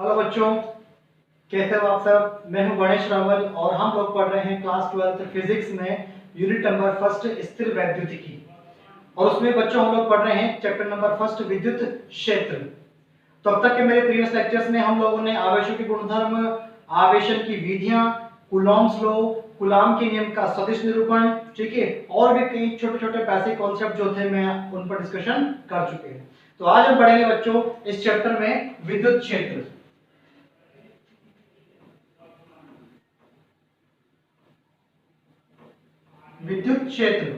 Hello बच्चों, कैसे हो आप सब। मैं हूं गणेश रावल और हम लोग पढ़ रहे हैं क्लास 12 फिजिक्स में यूनिट नंबर फर्स्ट स्थिर वैद्युतिकी। और उसमें बच्चों हम लोग पढ़ रहे हैं चैप्टर नंबर फर्स्ट विद्युत क्षेत्र। तो अब तक के मेरे प्रीवियस लेक्चर्स में हम लोगों ने आवेशों के गुणधर्म, आवेशन की विधियां, कूलॉम्स लॉ, कूलाम के नियम का सदिश निरूपण, ठीक है, और भी कई छोटे छोटे बेसिक कॉन्सेप्ट जो थे मैं उन पर डिस्कशन कर चुके हैं। तो आज हम पढ़ेंगे बच्चों इस चैप्टर में विद्युत क्षेत्र। विद्युत क्षेत्र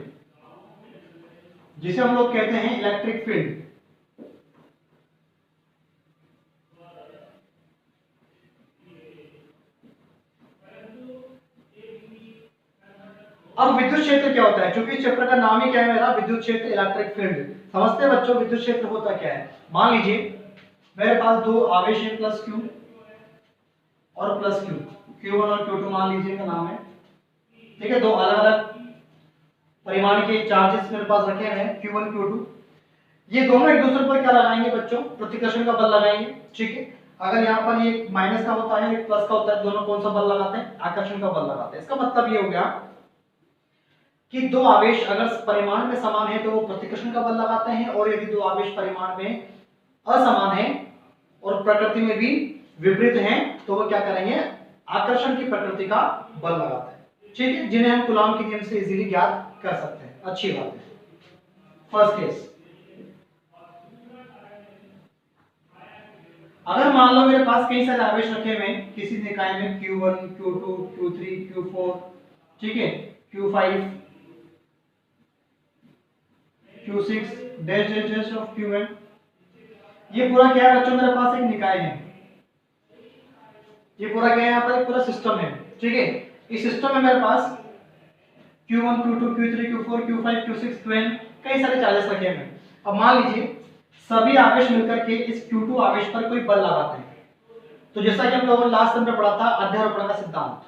जिसे हम लोग कहते हैं इलेक्ट्रिक फील्ड। अब विद्युत क्षेत्र क्या होता है, क्योंकि इस चैप्टर का नाम ही क्या है मेरा, विद्युत क्षेत्र इलेक्ट्रिक फील्ड। समझते हैं बच्चों विद्युत क्षेत्र होता क्या है। मान लीजिए मेरे पास दो आवेश है, प्लस क्यू और प्लस क्यू, Q1 और Q2 मान लीजिए का नाम है, ठीक है। दो अलग अलग परिमाण के चार्जेस मेरे पास रखे हैं Q1 Q2। ये दोनों एक दूसरे पर क्या लगाएंगे बच्चों, प्रतिकर्षण का बल लगाएंगे, ठीक है। अगर यहाँ पर ये माइनस का होता है, एक प्लस का होता है, दोनों कौन सा बल लगाते हैं, आकर्षण का बल लगाते हैं। इसका मतलब ये हो गया कि दो आवेश अगर परिमाण में समान है तो वो प्रतिकर्षण का बल लगाते हैं, और यदि दो आवेश परिमाण में असमान है और प्रकृति में भी विपरीत हैं तो वो क्या करेंगे, आकर्षण की प्रकृति का बल लगाते हैं, ठीक है, जिन्हें हम कूलॉम के नियम से इजीली ज्ञात कर सकते हैं। अच्छी बात है। फर्स्ट केस, अगर मान लो मेरे पास कई सारे आवेश रखे हुए हैं किसी निकाय में, Q1 Q2 Q3 Q4, ठीक है, Q5 Q6 dash dash dash of Qn। ये पूरा क्या है बच्चों, मेरे पास एक निकाय है, ये पूरा क्या है, यहाँ पर एक पूरा सिस्टम है, ठीक है। इस सिस्टम में मेरे पास Q1 Q2 Q3 Q4 Q5 Q6 Qn कई सारे चार्जेस रखे हुए हैं। अब मान लीजिए सभी आवेश मिलकर के इस Q2 आवेश पर कोई बल लगाते हैं, तो जैसा कि हम लोगों ने लास्ट टाइम में पढ़ा था अध्यारोपण का सिद्धांत,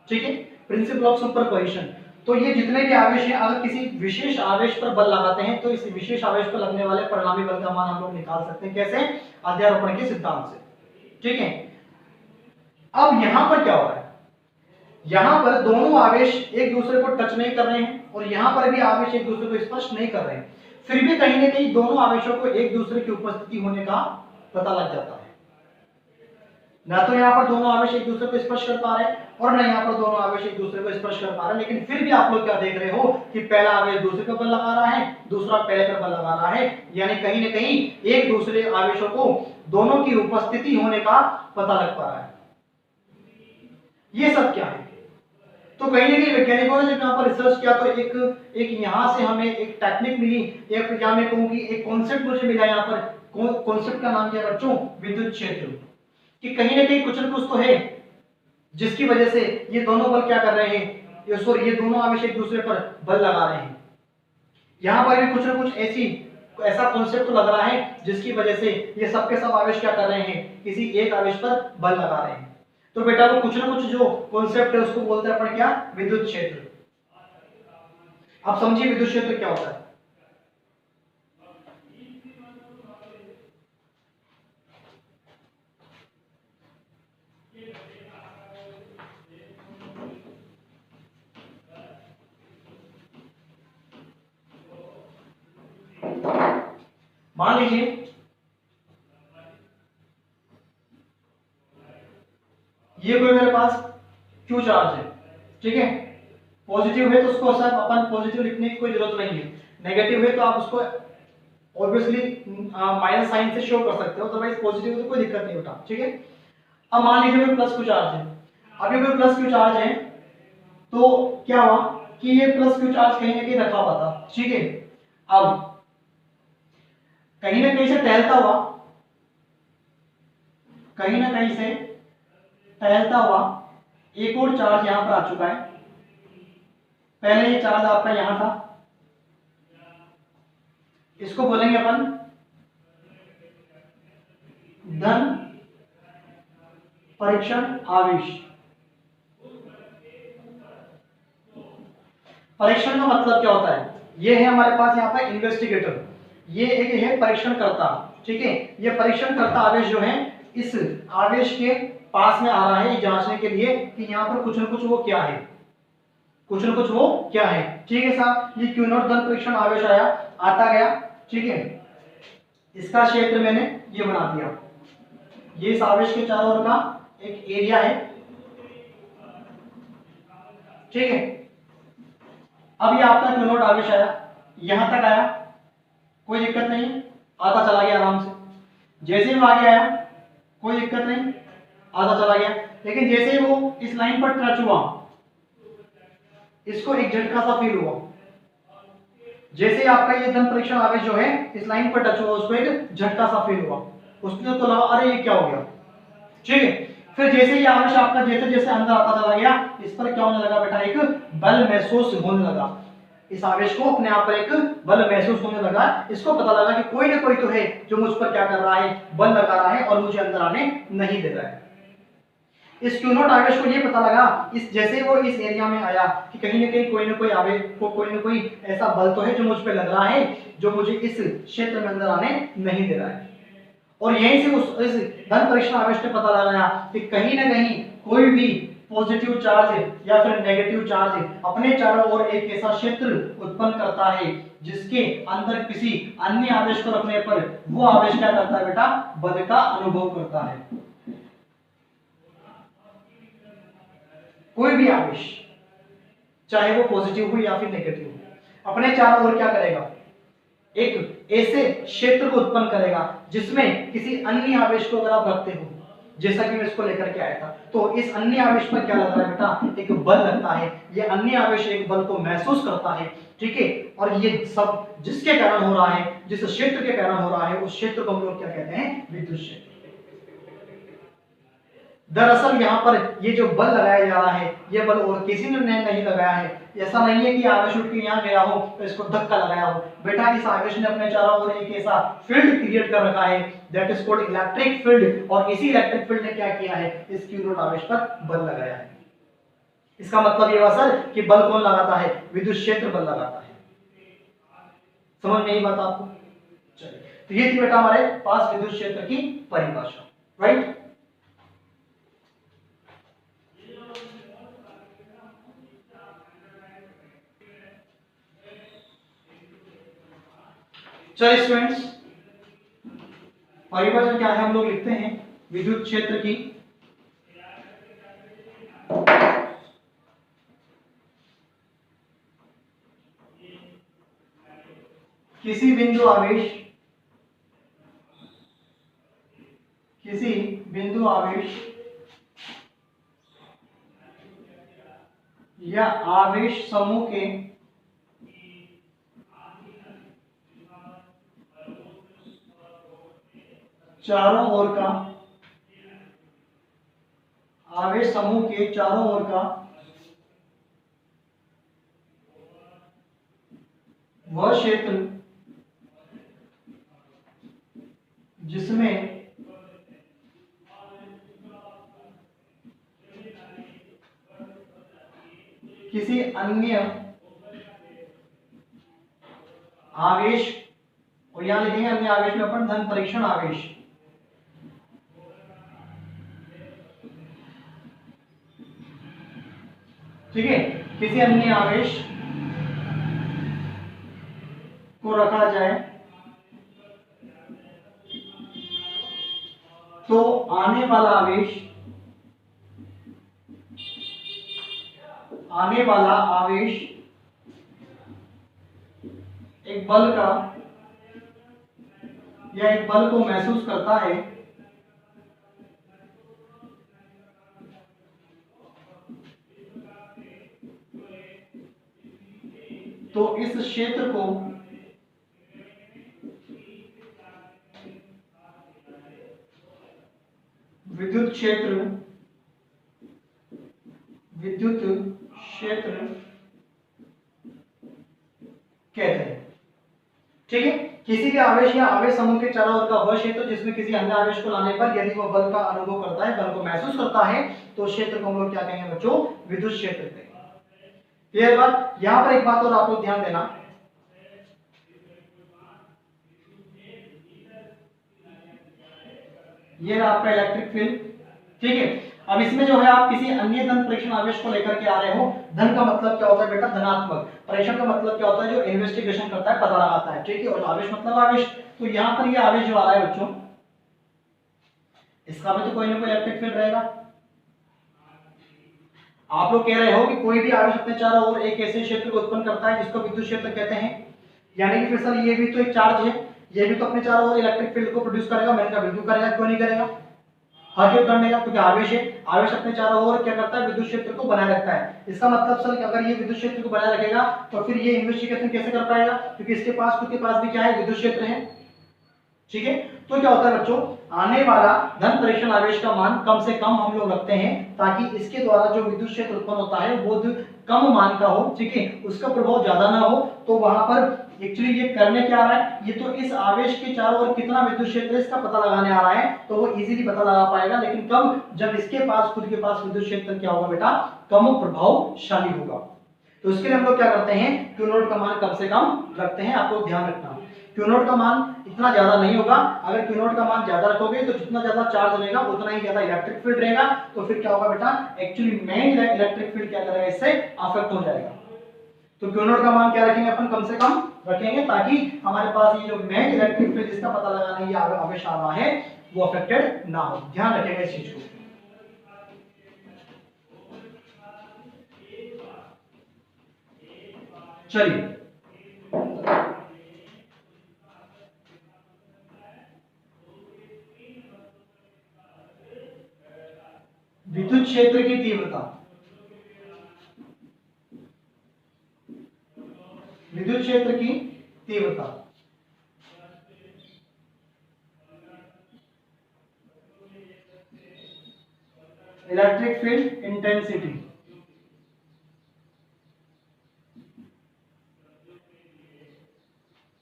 ठीक है, प्रिंसिपल ऑफ सुपरपोजिशन। तो ये जितने भी आवेश हैं अगर किसी विशेष आवेश पर बल लगाते हैं तो इस विशेष आवेश पर लगने वाले परिणामी बल का मान हम लोग निकाल सकते हैं। कैसे, अध्यारोपण के सिद्धांत से, ठीक है। अब यहां पर क्या हो रहा है, यहां पर दोनों आवेश एक दूसरे को टच नहीं कर रहे हैं और यहां पर भी आवेश एक दूसरे को स्पर्श नहीं कर रहे हैं, फिर भी कहीं ना कहीं दोनों आवेशों को एक दूसरे की उपस्थिति होने का पता लग जाता है। ना तो यहाँ पर दोनों आवेश एक दूसरे को स्पर्श कर पा रहे हैं और ना यहाँ पर दोनों आवेश एक दूसरे को स्पर्श कर पा रहे हैं, लेकिन फिर भी आप लोग क्या देख रहे हो कि पहला आवेश दूसरे पर बल लगा रहा है, दूसरा पहले पर बल लगा रहा है, यानी कहीं ना कहीं एक दूसरे आवेशों को दोनों की उपस्थिति होने का पता लग पा रहा है। ये सब क्या है, तो कहीं ना कहीं वैज्ञानिकों ने जब यहाँ पर रिसर्च किया तो एक यहाँ से हमें एक टेक्निक मिली, एक क्या मैं कहूँ कि एक कॉन्सेप्ट मुझे मिला। यहाँ पर कॉन्सेप्ट का नाम क्या है बच्चों, विद्युत क्षेत्र। कि कहीं ना कहीं कुछ न कुछ तो है जिसकी वजह से ये दोनों बल क्या कर रहे हैं, ये दोनों आवेश एक दूसरे पर बल लगा रहे हैं। यहाँ पर भी कुछ न कुछ ऐसा कॉन्सेप्ट तो लग रहा है जिसकी वजह से ये सब के सब आवेश क्या कर रहे हैं, किसी एक आवेश पर बल लगा रहे हैं। तो बेटा वो कुछ ना कुछ जो कॉन्सेप्ट है उसको बोलते हैं अपन क्या, विद्युत क्षेत्र। आप समझिए विद्युत क्षेत्र क्या होता है। मान लीजिए ये कोई मेरे पास Q चार्ज है, ठीक है। पॉजिटिव है तो उसको सब अपन पॉजिटिव लिखने की कोई जरूरत नहीं है, नेगेटिव है तो आप उसको ऑब्वियसली माइनस साइन से शो कर सकते हो, अदरवाइज पॉजिटिव है तो कोई दिक्कत नहीं होता, ठीक है। अब मान लीजिए मेरे प्लस Q चार्ज है, अब ये प्लस Q चार्ज है तो क्या हुआ कि ये प्लस Q चार्ज कहीं ना कहीं रखा हुआ था, ठीक है। अब कहीं ना कहीं से टहलता हुआ, कहीं ना कहीं से टहलता हुआ एक और चार्ज यहां पर आ चुका है। पहले ये चार्ज आपका यहां था, इसको बोलेंगे अपन धन परीक्षण आवेश। परीक्षण का मतलब क्या होता है, ये है हमारे पास यहाँ पर इन्वेस्टिगेटर, ये एक है परीक्षण करता, ठीक है। ये परीक्षण करता आवेश जो है इस आवेश के पास में आ रहा है, जांचने के लिए कि यहाँ पर कुछ न कुछ वो क्या है, कुछ न कुछ वो क्या है। ठीक है साहब, ये Q0 धन परीक्षण आवेश आया, आता गया। ठीक है, इसका क्षेत्र मैंने ये बना दिया, ये इस आवेश के चारों ओर का एक एरिया है। ठीक है, अब ये आपका Q0 आवेश आया, यहां तक आया, कोई दिक्कत नहीं, आता चला गया आराम से। जैसे ही वो आगे आया कोई दिक्कत नहीं, आता चला गया। लेकिन जैसे ही वो इस लाइन पर टच हुआ, इसको एक झटका सा फील हुआ। जैसे ही आपका ये धन परीक्षण आवेश जो है इस लाइन पर टच हुआ, उसको एक झटका सा फील हुआ, उसको तो लगा अरे ये क्या हो गया। ठीक है, फिर जैसे ही आवेश आपका जैसे जैसे अंदर आता चला गया, इस पर क्या होने लगा बेटा, एक बल महसूस होने लगा। इस आवेश को अपने आप पर एक बल महसूस होने लगा। इसको पता लगा कि कोई ना कोई तो है जो मुझ पर क्या कर रहा है, बल लगा रहा है और मुझे अंदर आने नहीं दे रहा है। इस Q0 आवेश को ये पता लगा, इस जैसे वो इस एरिया में आया कि कहीं ना कहीं कोई ना कोई आवेश को, कोई ना कोई ऐसा बल तो है जो मुझ पे लग रहा है, जो मुझे इस क्षेत्र में अंदर आने नहीं दे रहा है। और यहीं से उस इस धन परीक्षण आवेश ने पता लगाया कि कहीं ना कहीं कोई भी पॉजिटिव चार्ज या फिर नेगेटिव चार्ज अपने चारों ओर एक ऐसा क्षेत्र उत्पन्न करता है जिसके अंदर किसी अन्य आवेश को रखने पर वो आवेश क्या करता है बेटा, बल का अनुभव करता है। कोई भी आवेश, चाहे वो पॉजिटिव हो या फिर नेगेटिव हो, अपने चारों ओर क्या करेगा, एक ऐसे क्षेत्र को उत्पन्न करेगा जिसमें किसी अन्य आवेश को अगर आप रखते हो, जैसा कि मैं इसको लेकर के आया था, तो इस अन्य आवेश पर क्या लगता है बेटा, एक बल लगता है। ये अन्य आवेश एक बल को महसूस करता है। ठीक है, और ये सब जिसके कारण हो रहा है, जिस क्षेत्र के कारण हो रहा है, उस क्षेत्र को हम लोग क्या कहते हैं, विद्युत क्षेत्र। दरअसल यहाँ पर ये जो बल लगाया जा रहा है, ये बल और किसी ने नहीं लगाया है। ऐसा नहीं है कि आवेश उठ के यहाँ गया हो तो इसको धक्का लगाया हो। बेटा इस आवेश ने अपने चारों ओर एक ऐसा फील्ड क्रिएट कर रखा है, that is called electric field, और इसी इलेक्ट्रिक फील्ड ने क्या किया है, इस Q0 आवेश पर बल लगाया है। इसका मतलब ये हुआ सर कि बल कौन लगाता है, विद्युत क्षेत्र बल लगाता है। समझ में आई बात आपको? चलिए, तो ये थी बेटा हमारे पास विद्युत क्षेत्र की परिभाषा, राइट। चलिए स्टूडेंट्स, परिभाषा क्या है हम लोग लिखते हैं, विद्युत क्षेत्र की किसी बिंदु आवेश या आवेश समूह के चारों ओर का, आवेश समूह के चारों ओर का वह क्षेत्र जिसमें किसी अन्य आवेश, और यहां लिखेंगे अन्य आवेश में अपन धन परीक्षण आवेश, ठीक है, किसी अन्य आवेश को रखा जाए तो आने वाला आवेश एक बल का या एक बल को महसूस करता है, तो इस क्षेत्र को विद्युत क्षेत्र कहते हैं। ठीक है, किसी भी आवेश या आवेश समूह के चारों ओर का वह क्षेत्र जिसमें किसी अन्य आवेश को लाने पर यदि वह बल का अनुभव करता है, बल को महसूस करता है, तो उस क्षेत्र को हम लोग क्या कहेंगे बच्चों, विद्युत क्षेत्र कहेंगे। क्लियर बात? यहां पर एक बात और आप लोग ध्यान देना, ये रहा आपका इलेक्ट्रिक फील्ड, ठीक है। अब इसमें जो है आप किसी अन्य धन परीक्षण आवेश को लेकर के आ रहे हो। धन का मतलब क्या होता है बेटा, धनात्मक। परीक्षण का मतलब क्या होता है, जो इन्वेस्टिगेशन करता है, पता लगाता है, ठीक है। और आवेश मतलब आवेश। तो यहाँ पर ये आवेश जो आ रहा है बच्चों, इसका भी तो कोई ना कोई इलेक्ट्रिक फील्ड रहेगा। आप लोग कह रहे हो कि कोई भी आवेश अपने चारों ओर एक ऐसे क्षेत्र को उत्पन्न करता है जिसको विद्युत क्षेत्र कहते हैं, यानी कि फिर सर ये भी तो एक चार्ज है, ये भी तो अपने चारों ओर इलेक्ट्रिक फील्ड को प्रोड्यूस करेगा। मैंने कहा बिल्कुल करेगा, क्यों नहीं करेगा, हाँ क्यों करने का, क्योंकि आवेश है। आवेश अपने चारों ओर क्या करता है, विद्युत क्षेत्र को बनाए रखता है। इसका मतलब सर अगर ये विद्युत क्षेत्र को बनाए रखेगा तो फिर ये इन्वेस्टिगेशन कैसे कर पाएगा, क्योंकि इसके पास खुद के पास भी क्या है, विद्युत क्षेत्र है, ठीक है। तो क्या होता है बच्चों, आने वाला धन परीक्षण आवेश का मान कम से कम हम लोग रखते हैं, ताकि इसके द्वारा जो विद्युत क्षेत्र उत्पन्न होता है वो कम मान का हो, ठीक है, उसका प्रभाव ज्यादा ना हो। तो वहां पर एक्चुअली ये करने क्या आ रहा है, ये तो इस आवेश के चारों ओर कितना विद्युत क्षेत्र है इसका पता लगाने आ रहा है, तो वो इजीली पता लगा पाएगा। लेकिन कब, जब इसके पास खुद के पास विद्युत क्षेत्र क्या होगा बेटा, कम प्रभावशाली होगा। तो इसके लिए हम लोग क्या करते हैं, क्यू नोट का मान कम से कम रखते हैं। आपको ध्यान रखना, क्यू नोट का मान इतना ज्यादा नहीं होगा। अगर क्यू नोट का मान ज्यादा रखोगे तो जितना ज्यादा चार्ज रहेगा उतना ही ज्यादा इलेक्ट्रिक फील्ड रहेगा। तो फिर क्या होगा बेटा, एक्चुअली मेन इलेक्ट्रिक फील्ड क्या करेगा, इससे अफेक्ट हो जाएगा। तो क्यू नोट का मान क्या रखेंगे अपन, कम से कम रखेंगे, ताकि हमारे पास ये जो मेन इलेक्ट्रिक फील्ड जिसका पता लगाने ये आवेश आ रहा है वो अफेक्टेड ना हो। ध्यान रखेंगे इस चीज को। चलिए विद्युत क्षेत्र की तीव्रता, विद्युत क्षेत्र की तीव्रता, electric field intensity,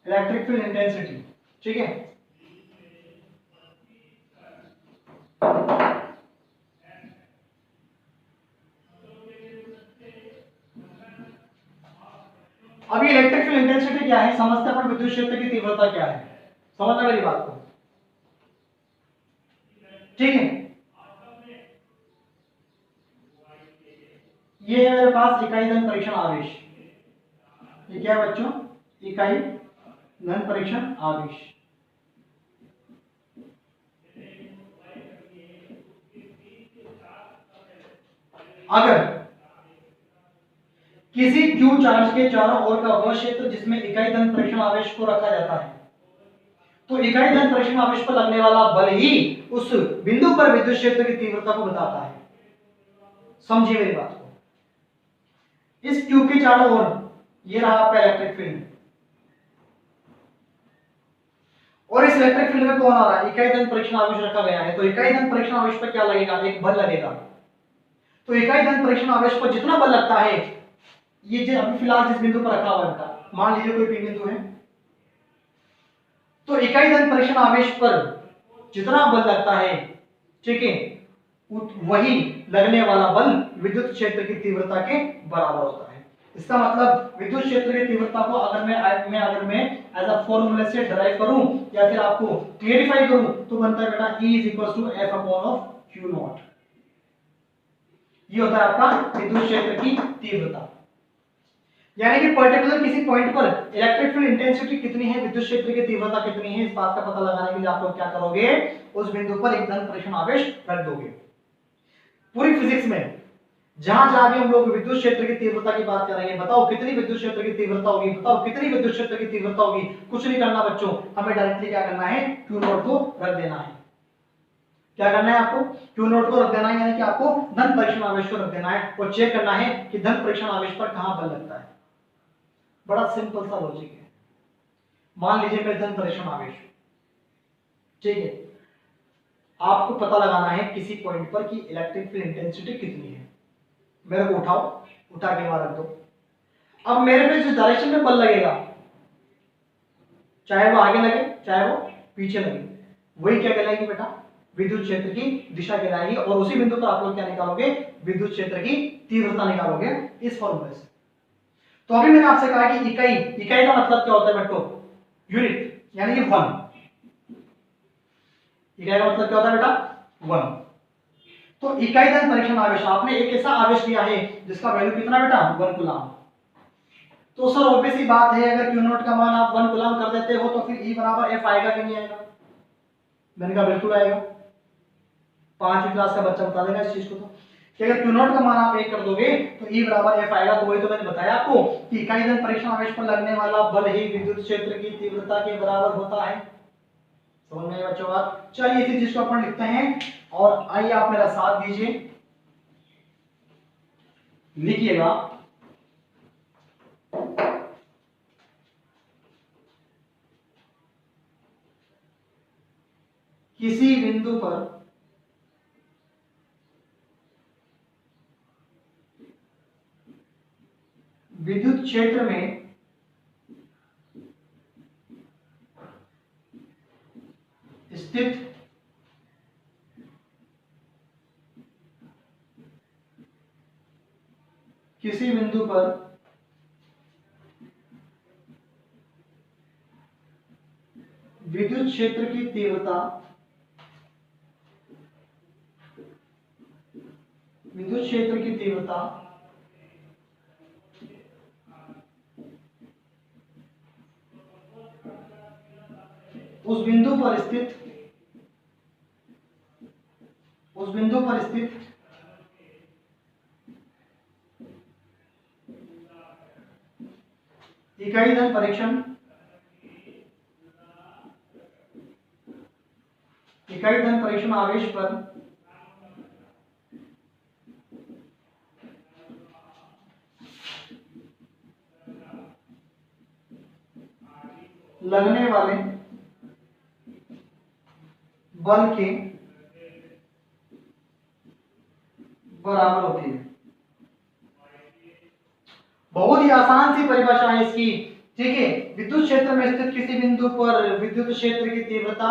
electric field intensity, ठीक है। अभी इलेक्ट्रिक फील्ड इंटेंसिटी क्या है, समझते हैं अपन विद्युत क्षेत्र की तीव्रता क्या है। समझना मेरी बात को, ठीक है। ये है मेरे पास इकाई धन परीक्षण आवेश। ये क्या है बच्चों, इकाई धन परीक्षण आवेश। अगर किसी क्यू चार्ज के चारों ओर का वह क्षेत्र जिसमें इकाई धन परीक्षण आवेश को रखा जाता है, तो इकाई धन परीक्षण आवेश पर लगने वाला बल ही उस बिंदु पर विद्युत क्षेत्र की तीव्रता को बताता है। समझिए मेरी बात को। इस क्यू के चारों ओर ये रहा आपका इलेक्ट्रिक फील्ड, और इस इलेक्ट्रिक फील्ड में कौन आ रहा है, इकाई धन परीक्षण आवेश रखा गया है। तो इकाई धन परीक्षण आवेश पर क्या लगेगा, एक बल लगेगा। तो इकाई धन परीक्षण आवेश पर जितना बल लगता है, ये जो अभी फिलहाल जिस बिंदु पर रखा हुआ है, मान लीजिए कोई पी बिंदु है, तो इकाई धन परीक्षण आवेश पर जितना बल लगता है, ठीक है, वही लगने वाला बल विद्युत क्षेत्र की तीव्रता के बराबर होता है। इसका मतलब विद्युत क्षेत्र की तीव्रता को अगर मैं एज अ फॉर्मूला से डिराइव करूं या फिर आपको क्लियरिफाई करूं तो बनता है बेटा E = F upon Q not. ये होता है आपका विद्युत क्षेत्र की तीव्रता। यानी कि पर्टिकुलर किसी पॉइंट पर इलेक्ट्रिक फील्ड इंटेंसिटी कितनी है, विद्युत क्षेत्र की तीव्रता कितनी है, इस बात का पता लगाने के लिए आप लोग क्या करोगे, उस बिंदु पर एक धन परीक्षण आवेश रख दोगे। पूरी फिजिक्स में जहां जहां भी हम लोग विद्युत क्षेत्र की तीव्रता की बात करेंगे, बताओ कितनी विद्युत क्षेत्र की तीव्रता होगी, बताओ कितनी विद्युत क्षेत्र की तीव्रता होगी, कुछ नहीं करना बच्चों, हमें डायरेक्टली क्या करना है, Q नॉट को रख देना है। क्या करना है आपको, Q नॉट को रख देना है, यानी कि आपको धन परीक्षण आवेश को रख देना है और चेक करना है कि धन परीक्षण आवेश पर कहां बल लगता है। बड़ा सिंपल सा लॉजिक है। मान लीजिए मैं धन परीक्षण आवेश, ठीक है, आपको पता लगाना है किसी पॉइंट पर कि इलेक्ट्रिक फील्ड इंटेंसिटी कितनी है। मेरे को उठाओ, उठा के वहां रख दो। अब मेरे पे जिस डायरेक्शन में बल लगेगा, चाहे वो आगे लगे चाहे वो पीछे लगे, वही क्या कहलाएगी बेटा, विद्युत क्षेत्र की दिशा कहलाएगी। और उसी बिंदु पर आप लोग क्या निकालोगे, विद्युत क्षेत्र की तीव्रता निकालोगे इस फॉर्मूले से। तो अभी मैंने आपसे कहा कि इकाई, इकाई का मतलब क्या होता है बेटो, यूनिट, यानी कि 1। इकाई का मतलब क्या होता है बेटा 1। तो इकाई धन परीक्षण आवेश, आपने एक ऐसा आवेश लिया है जिसका वैल्यू कितना बेटा 1 कूलम। तो सर ऑब्वियस ही बात है, अगर क्यू नॉट का मान आप 1 कूलम कर देते हो तो फिर E बराबर F आएगा कि नहीं आएगा? मैंने कहा बिल्कुल आएगा। 5वीं क्लास का बच्चा बता देगा इस चीज को। तो कि अगर क्यू नॉट का मान आप 1 कर दोगे तो E बराबर F आएगा। तो वही तो मैंने बताया आपको कि इकाई धन परीक्षण आवेश पर लगने वाला बल ही विद्युत क्षेत्र की तीव्रता के बराबर होता है। समझ में आया बच्चों बात? चलिए इसी चीज को अपन लिखते हैं और आइए आप मेरा साथ दीजिए, लिखिएगा किसी बिंदु पर विद्युत क्षेत्र में स्थित किसी बिंदु पर विद्युत क्षेत्र की तीव्रता उस बिंदु पर स्थित इकाई धन परीक्षण आवेश पर लगने वाले बल के बराबर होती है। बहुत ही आसान सी परिभाषा है इसकी, ठीक है। विद्युत क्षेत्र में स्थित किसी बिंदु पर विद्युत क्षेत्र की तीव्रता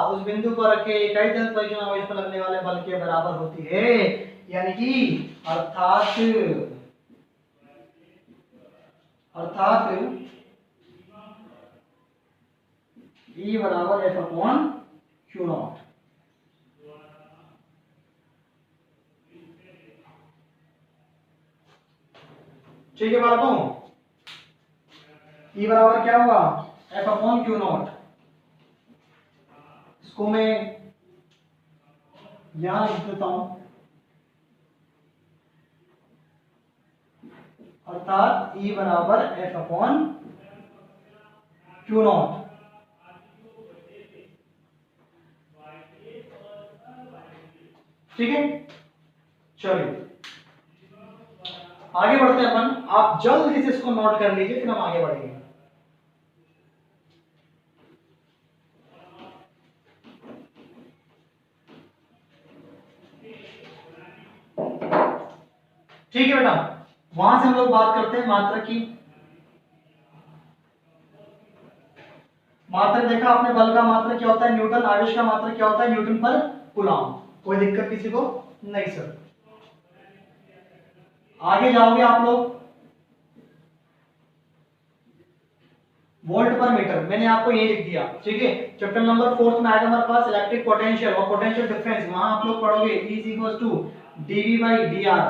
उस बिंदु पर रखे इकाई धन परीक्षण आवेश पर लगने वाले बल के बराबर होती है। यानी कि अर्थात E बराबर F अपॉन Q नॉट। ठीक है बालकों, E बराबर क्या होगा F अपॉन Q नॉट। इसको मैं यहां लिख देता हूं, अर्थात E बराबर F अपॉन Q नॉट। ठीक है, चलिए आगे बढ़ते हैं अपन। आप जल्दी से इसको नोट कर लीजिए, फिर हम आगे बढ़ेंगे। ठीक है बेटा, वहां से हम लोग बात करते हैं मात्रक की। मात्रक देखा आपने, बल का मात्रक क्या होता है न्यूटन, आवेश का मात्रक क्या होता है न्यूटन पर कूलम। कोई दिक्कत किसी को नहीं सर। आगे जाओगे आप लोग, वोल्ट पर मीटर, मैंने आपको ये लिख दिया, ठीक है। चैप्टर नंबर 4 में आएगा हमारे पास इलेक्ट्रिक पोटेंशियल और पोटेंशियल डिफरेंस। वहां आप लोग पढ़ोगे E dV/dr,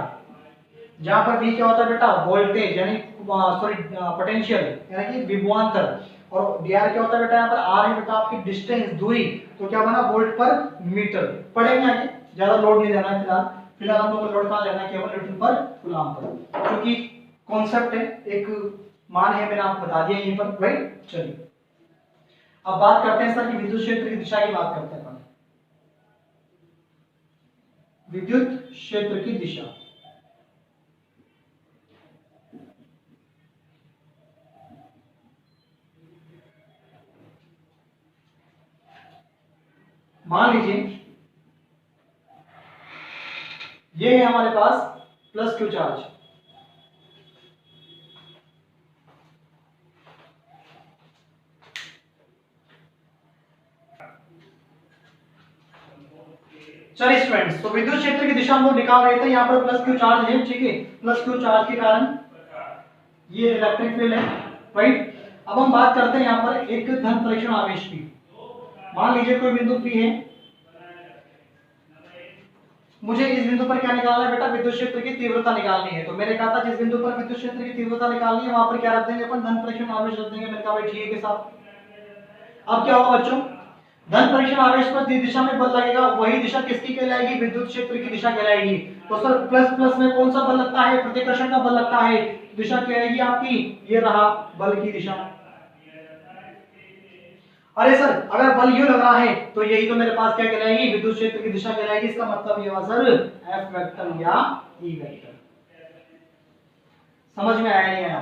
जहां पर V क्या होता है बेटा वोल्टेज यानी सॉरी पोटेंशियल यानी कि विभवांतर, और dr क्या होता है बेटा यहाँ पर r है बेटा आपकी डिस्टेंस दूरी। तो क्या बना वोल्ट पर मीटर। पढ़ेंगे आगे, ज्यादा लोड नहीं देना है फिलहाल। फिलहाल हम लोग को लोड कहां लेना है केवल न्यूटन पर कूलम पर, क्योंकि कॉन्सेप्ट है, एक मान है, मैंने आपको बता दिया यहीं पर, राइट। चलिए अब बात करते हैं सर कि विद्युत क्षेत्र की दिशा की बात करते हैं अपन। विद्युत क्षेत्र की दिशा, मान लीजिए ये है हमारे पास प्लस क्यू चार्ज, चलिए स्टूडेंट्स, तो विद्युत क्षेत्र की दिशा हम लोग निकाल रहे थे। यहाँ पर प्लस क्यू चार्ज है, ठीक है। प्लस क्यू चार्ज के कारण ये इलेक्ट्रिक फील्ड है, राइट। अब हम बात करते हैं यहाँ पर एक धन परीक्षण आवेश की। मान लीजिए कोई बिंदु P है मुझे इस बिंदु पर क्या निकालना है बेटा, विद्युत क्षेत्र की तीव्रता निकालनी है। तो मैंने कहा था जिस बिंदु पर विद्युत क्षेत्र की तीव्रता निकालनी है वहां पर क्या रख देंगे अपन, धन परिक्षण आवेश रख देंगे। मैंने कहा भाई ठीक है के साथ। अब क्या होगा बच्चों, धन परिक्षण आवेश पर जिस दिशा में बल लगेगा वही दिशा किसकी कहलाएगी, विद्युत क्षेत्र की दिशा कहलाएगी। तो सर प्लस प्लस में कौन सा बल लगता है, प्रतिकर्षण का बल लगता है, दिशा क्या आएगी आपकी, ये रहा बल की दिशा। अरे सर अगर बल यूं लग रहा है तो यही तो मेरे पास क्या कहलाएगी, विद्युत क्षेत्र की दिशा कहलाएगी। इसका मतलब ये हुआ सर एफ वेक्टर या ई वेक्टर। समझ में आया नहीं आया?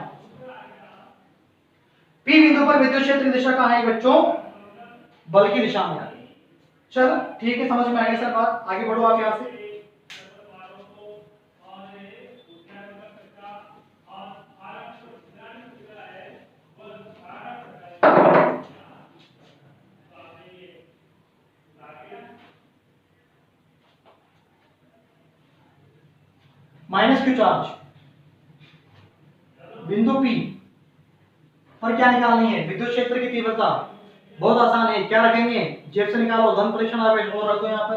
पी बिंदु पर विद्युत क्षेत्र की दिशा कहां है बच्चों, बल की दिशा में आ गई। चलो ठीक है, समझ में आ गया सर बात। आगे बढ़ो आप यहां से। माइनस क्यू चार्ज बिंदु पी पर क्या निकालनी है, विद्युत क्षेत्र की तीव्रता। बहुत आसान है, क्या रखेंगे, जेब से निकालो, धन परिक्षण आवेश और रखो यहाँ पर,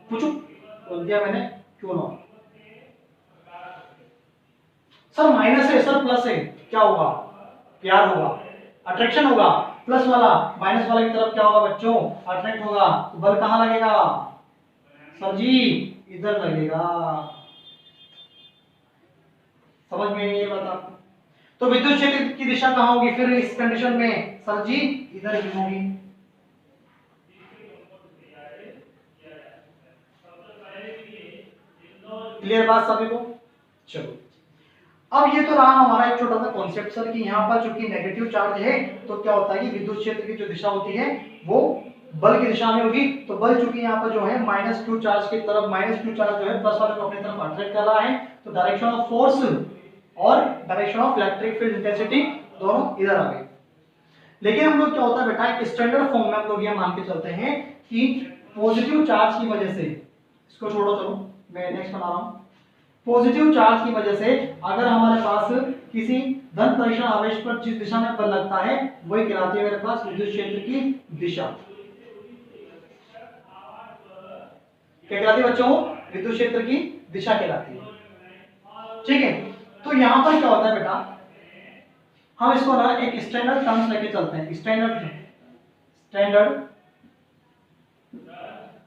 पूछो बोल दिया मैंने क्यों ना। सर माइनस है, सर प्लस है, क्या होगा, प्यार होगा, अट्रैक्शन होगा। प्लस वाला माइनस वाले की तरफ क्या होगा बच्चों, अट्रैक्ट होगा। तो बल कहां लगेगा सर जी, इधर लगेगा। समझ में ये बात आपको? तो विद्युत क्षेत्र की दिशा कहां होगी फिर इस कंडीशन में, सर जी इधर की होगी। क्लियर बात सभी को? चलो अब ये तो रहा हमारा एक छोटा सा कॉन्सेप्ट सर कि यहाँ पर चूंकि नेगेटिव चार्ज है तो क्या होता है कि विद्युत क्षेत्र की जो दिशा होती है वो बल की दिशा में होगी। तो बल चूंकि यहाँ पर जो है माइनस क्यू चार्ज की तरफ, माइनस क्यू चार्ज जो है प्लस वाले को अपनी तरफ अट्रैक्ट कर रहा है। तो डायरेक्शन ऑफ फोर्स और direction of electric field intensity दोनों इधर आ गए। लेकिन हम लोग क्या होता है बेटा, एक स्टैंडर्ड फॉर्म में हम लोग ये मान के चलते हैं कि पॉजिटिव चार्ज की वजह से, इसको छोड़ो चलो मैं नेक्स्ट बना रहा हूं। पॉजिटिव चार्ज की वजह से अगर हमारे पास किसी धन परिक्षण आवेश पर जिस दिशा में बल लगता है वही कहलाती है मेरे पास विद्युत क्षेत्र की दिशा। क्या कहलाती है बच्चों, विद्युत क्षेत्र की दिशा कहलाती है। ठीक है, तो यहां पर क्या होता है बेटा, हम इसको ना एक स्टैंडर्ड टर्म्स लेके चलते हैं, स्टैंडर्ड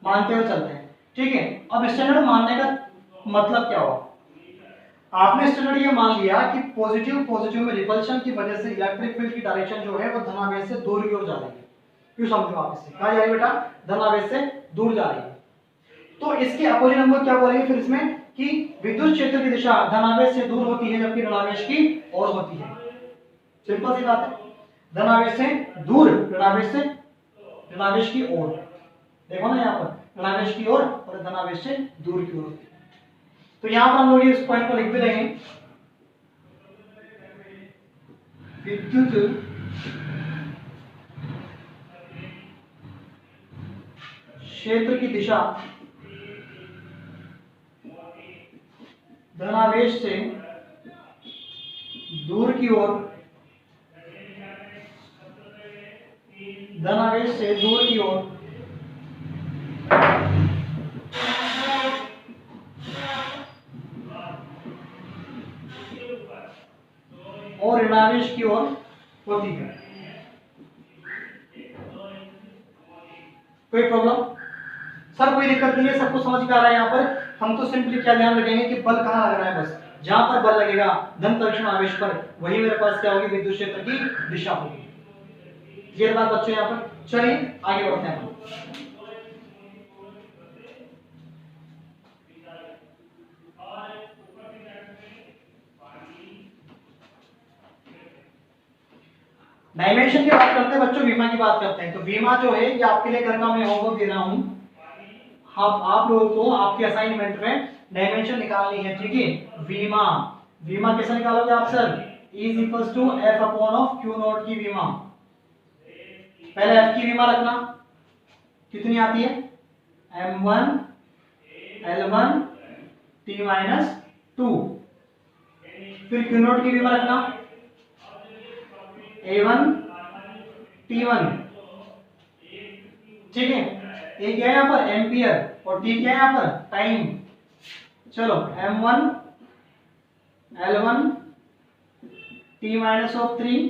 मानते हुए चलते हैं। ठीक है, अब स्टैंडर्ड मानने का मतलब क्या हुआ, आपने स्टैंडर्ड ये मान लिया कि पॉजिटिव में रिपल्शन की वजह से इलेक्ट्रिक फील्ड की डायरेक्शन जो है वो धनावेश से दूर की ओर जा रही है। क्यों समझो आप इससे, कहां जा रही है बेटा, धनावेश से दूर जा रही है। तो इसके अपोजिट हम लोग क्या बोलेंगे फिर इसमें कि विद्युत क्षेत्र की दिशा धनावेश से दूर होती है जबकि ऋणावेश की ओर होती है। सिंपल सी बात है, धनावेश से दूर, ऋणावेश की ओर। देखो ना यहाँ पर ऋणावेश की ओर और धनावेश से दूर की ओर। तो यहां पर हम लोग इस पॉइंट को लिख भी देंगे, विद्युत क्षेत्र की दिशा धनावेश से दूर की ओर, धनावेश से दूर की ओर और ऋणावेश की ओर होती है। कोई प्रॉब्लम सर, कोई दिक्कत नहीं है, सबको समझ में आ रहा है। यहाँ पर हम तो सिंपली क्या ध्यान रखेंगे कि बल कहाँ लग रहा है, बस जहां पर बल लगेगा धन परिक्षण आवेश पर वही मेरे पास क्या होगी, विद्युत क्षेत्र की दिशा होगी। क्लियर बात बच्चों यहाँ पर? चलिए आगे बढ़ते हैं। डायमेंशन की बात करते हैं बच्चों, बीमा की बात करते हैं। तो बीमा जो है ये आपके लिए घर का मैं होमवर्क दे रहा हूं, आप लोगों को आपके असाइनमेंट में डायमेंशन निकालनी है। ठीक है, बीमा कैसे निकालोगे आप sir, is equals to F upon of Q naught की बीमा। पहले एफ की बीमा रखना, कितनी आती है, m1 l1 t माइनस 2। फिर क्यू नॉट की बीमा रखना, a1 t1। ठीक है, ए क्या है यहाँ पर, एम्पियर, और टी क्या है यहाँ पर, टाइम। चलो m1 l1 t minus of 3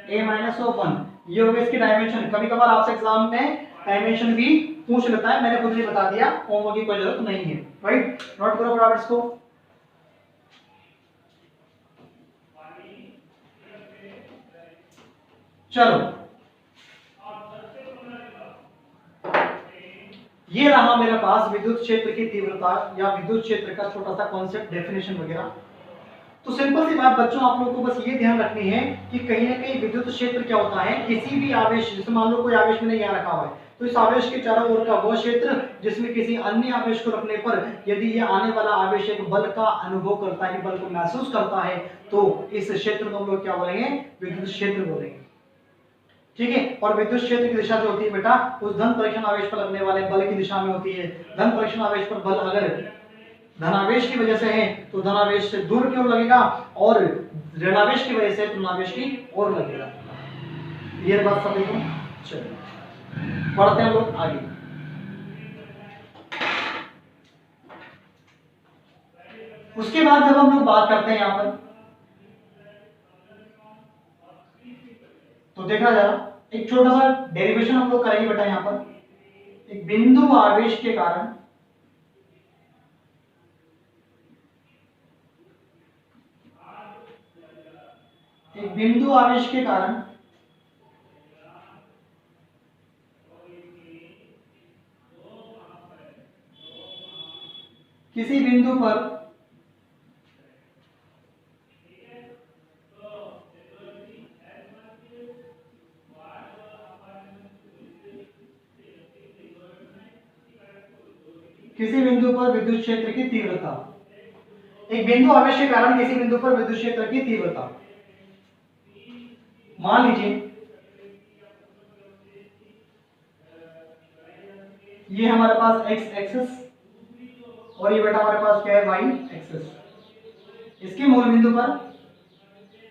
a minus of 1, ये हो गया इसकी डायमेंशन। कभी कभार आपसे एग्जाम में डायमेंशन भी पूछ लेता है, मैंने खुद ही बता दिया, होमवर्क की कोई जरूरत नहीं है। राइट, नोट करो फटाफट इसको। चलो ये रहा मेरे पास विद्युत क्षेत्र की तीव्रता या विद्युत क्षेत्र का छोटा सा कॉन्सेप्ट, डेफिनेशन वगैरह। तो सिंपल सी बात बच्चों, आप लोगों को बस ये ध्यान रखनी है कि कहीं ना कहीं विद्युत क्षेत्र क्या होता है, किसी भी आवेश, जैसे मान लो कोई आवेश मैंने यहाँ रखा हुआ है, तो इस आवेश के चारों ओर का वो क्षेत्र जिसमें किसी अन्य आवेश को रखने पर यदि ये आने वाला आवेश एक बल का अनुभव करता है, बल को महसूस करता है, तो इस क्षेत्र को हम लोग क्या बोलेंगे, विद्युत क्षेत्र बोलेंगे। ठीक है, और विद्युत क्षेत्र की दिशा जो होती है बेटा, उस धन परीक्षण आवेश पर लगने वाले बल की दिशा में होती है। धन परीक्षण आवेश पर बल अगर धनावेश की वजह से है तो धनावेश से दूर की ओर लगेगा, और ऋणावेश की वजह से ऋणावेश की ओर लगेगा। ये बात समझ लो। चलो पढ़ते हैं लोग आगे। उसके बाद जब हम लोग बात करते हैं यहां पर, तो देखा जरा एक छोटा सा डेरिवेशन हम लोग करेंगे बेटा। यहां पर एक बिंदु आवेश के कारण किसी बिंदु पर विद्युत क्षेत्र की तीव्रता, एक बिंदु आवेश के कारण किसी बिंदु पर विद्युत क्षेत्र की तीव्रता, मान लीजिए ये हमारे पास x एक्सिस और ये बेटा हमारे पास क्या है, y एक्सिस। इसके मूल बिंदु पर,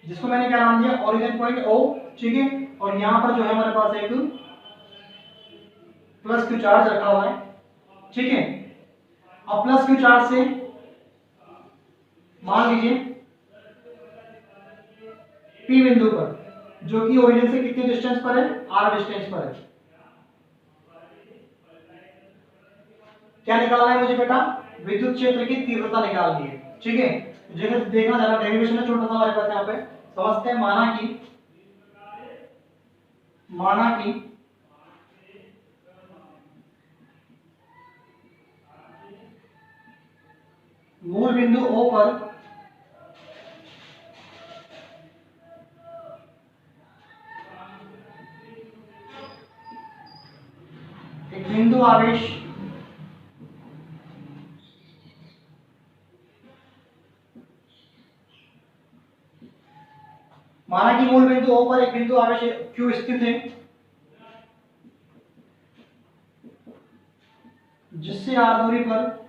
जिसको मैंने क्या नाम दिया, ओरिजिन पॉइंट O, ठीक है, और यहां पर जो है हमारे पास एक प्लस क्यू चार्ज रखा हुआ है। ठीक है, अब प्लस क्यू चार्ज से मान लीजिए P बिंदु पर, जो कि ओरिजिन से कितने डिस्टेंस पर है, r डिस्टेंस पर है, क्या निकालना है मुझे बेटा, विद्युत क्षेत्र की तीव्रता निकालनी है। ठीक है, जगह देखना जरा, डेरिवेशन है छोटा सा हमारे पास यहाँ पे, समझते हैं। माना कि मूल बिंदु O पर एक बिंदु आवेश माना कि मूल बिंदु O पर एक बिंदु आवेश Q स्थित है, जिससे r दूरी पर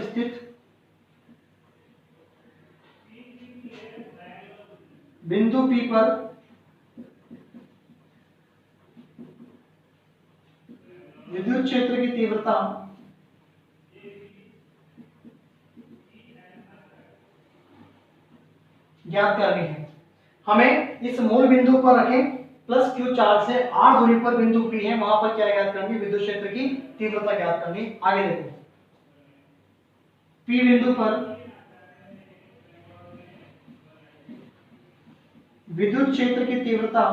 स्थित बिंदु P पर विद्युत क्षेत्र की तीव्रता ज्ञात करनी है। हमें इस मूल बिंदु पर रखें प्लस क्यू चार्ज से r दूरी पर बिंदु P है, वहां पर क्या ज्ञात करनी, विद्युत क्षेत्र की तीव्रता ज्ञात करनी। आगे देखो, P बिंदु पर विद्युत क्षेत्र की तीव्रता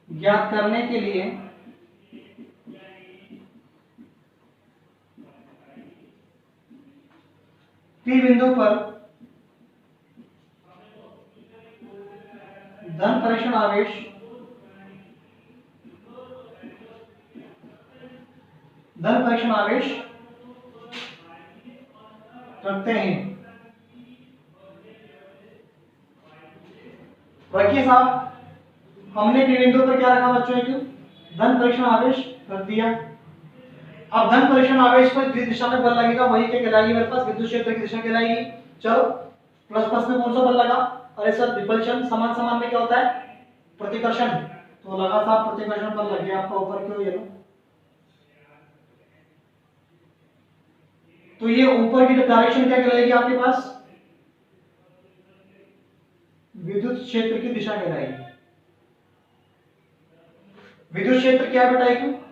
ज्ञात करने के लिए P बिंदु पर धन परीक्षण आवेश रखते हैं। रखिए साहब, हमने P बिंदु पर क्या रखा बच्चों, एक धन परीक्षण आवेश रख दिया। अब धन परिक्षण आवेश पर जिस दिशा में बल लगेगा वही क्या कहलाएगी मेरे पास, विद्युत क्षेत्र की दिशा कहलाएगी। चलो प्लस प्लस में कौन सा बल लगा, अरे सर रिपल्शन, समान समान में क्या होता है, प्रतिकर्षण, तो लगा था प्रतिकर्षण बल लग गया आपका ऊपर क्यों, ये लो। तो ये ऊपर की डायरेक्शन क्या कहलाएगी आपके पास, विद्युत क्षेत्र की दिशा कहलाएगी। विद्युत क्षेत्र क्या है बेटा, एक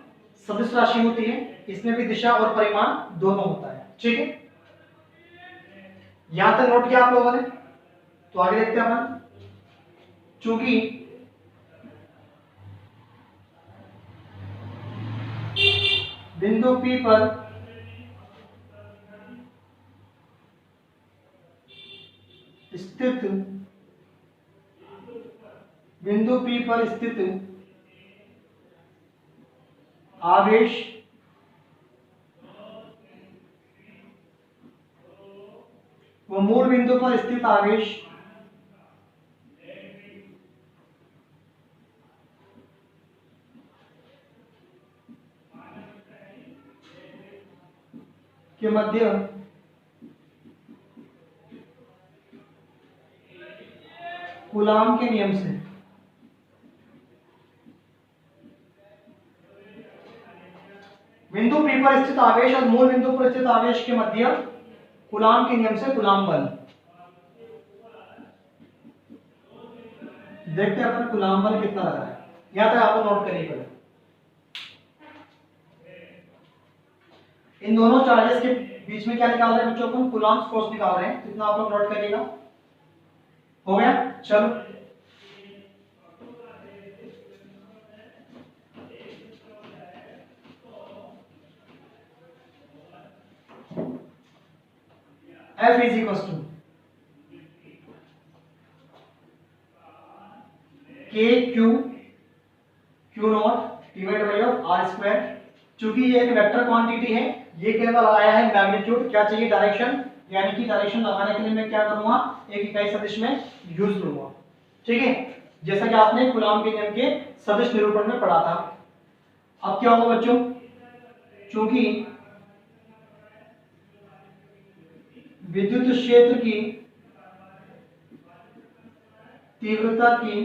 सदिश राशि होती है, इसमें भी दिशा और परिमाण दोनों होता है, ठीक है। यहां तक नोट किया आप लोगों ने, तो आगे देखते हैं अपन। चूंकि बिंदु P पर स्थित आवेश व मूल बिंदु पर स्थित आवेश के मध्य कूलाम के नियम से बिंदु P पर स्थित आवेश और मूल बिंदु पर स्थित आवेश के मध्य कूलाम के नियम से कूलाम बल। देखते हैं अपन कूलाम बल कितना लगा है, यहां तक आपको नोट करिए पहले। इन दोनों चार्जेस के बीच में क्या निकाल रहे हैं बच्चों, अपन कूलाम फोर्स निकाल रहे हैं, कितना आप लोग नोट करिएगा। हो गया, चलो F is equals to Q naught divide by of R square. चूंकि ये एक वेक्टर क्वांटिटी है, ये केवल आया है मैग्नीट्यूड, क्या चाहिए डायरेक्शन, यानी कि डायरेक्शन लगाने के लिए मैं क्या करूंगा, एक इकाई सदिश में यूज लूंगा, ठीक है, जैसा कि आपने कूलाम के नियम के सदिश निरूपण में पढ़ा था। अब क्या होगा बच्चों, चूंकि विद्युत क्षेत्र की तीव्रता की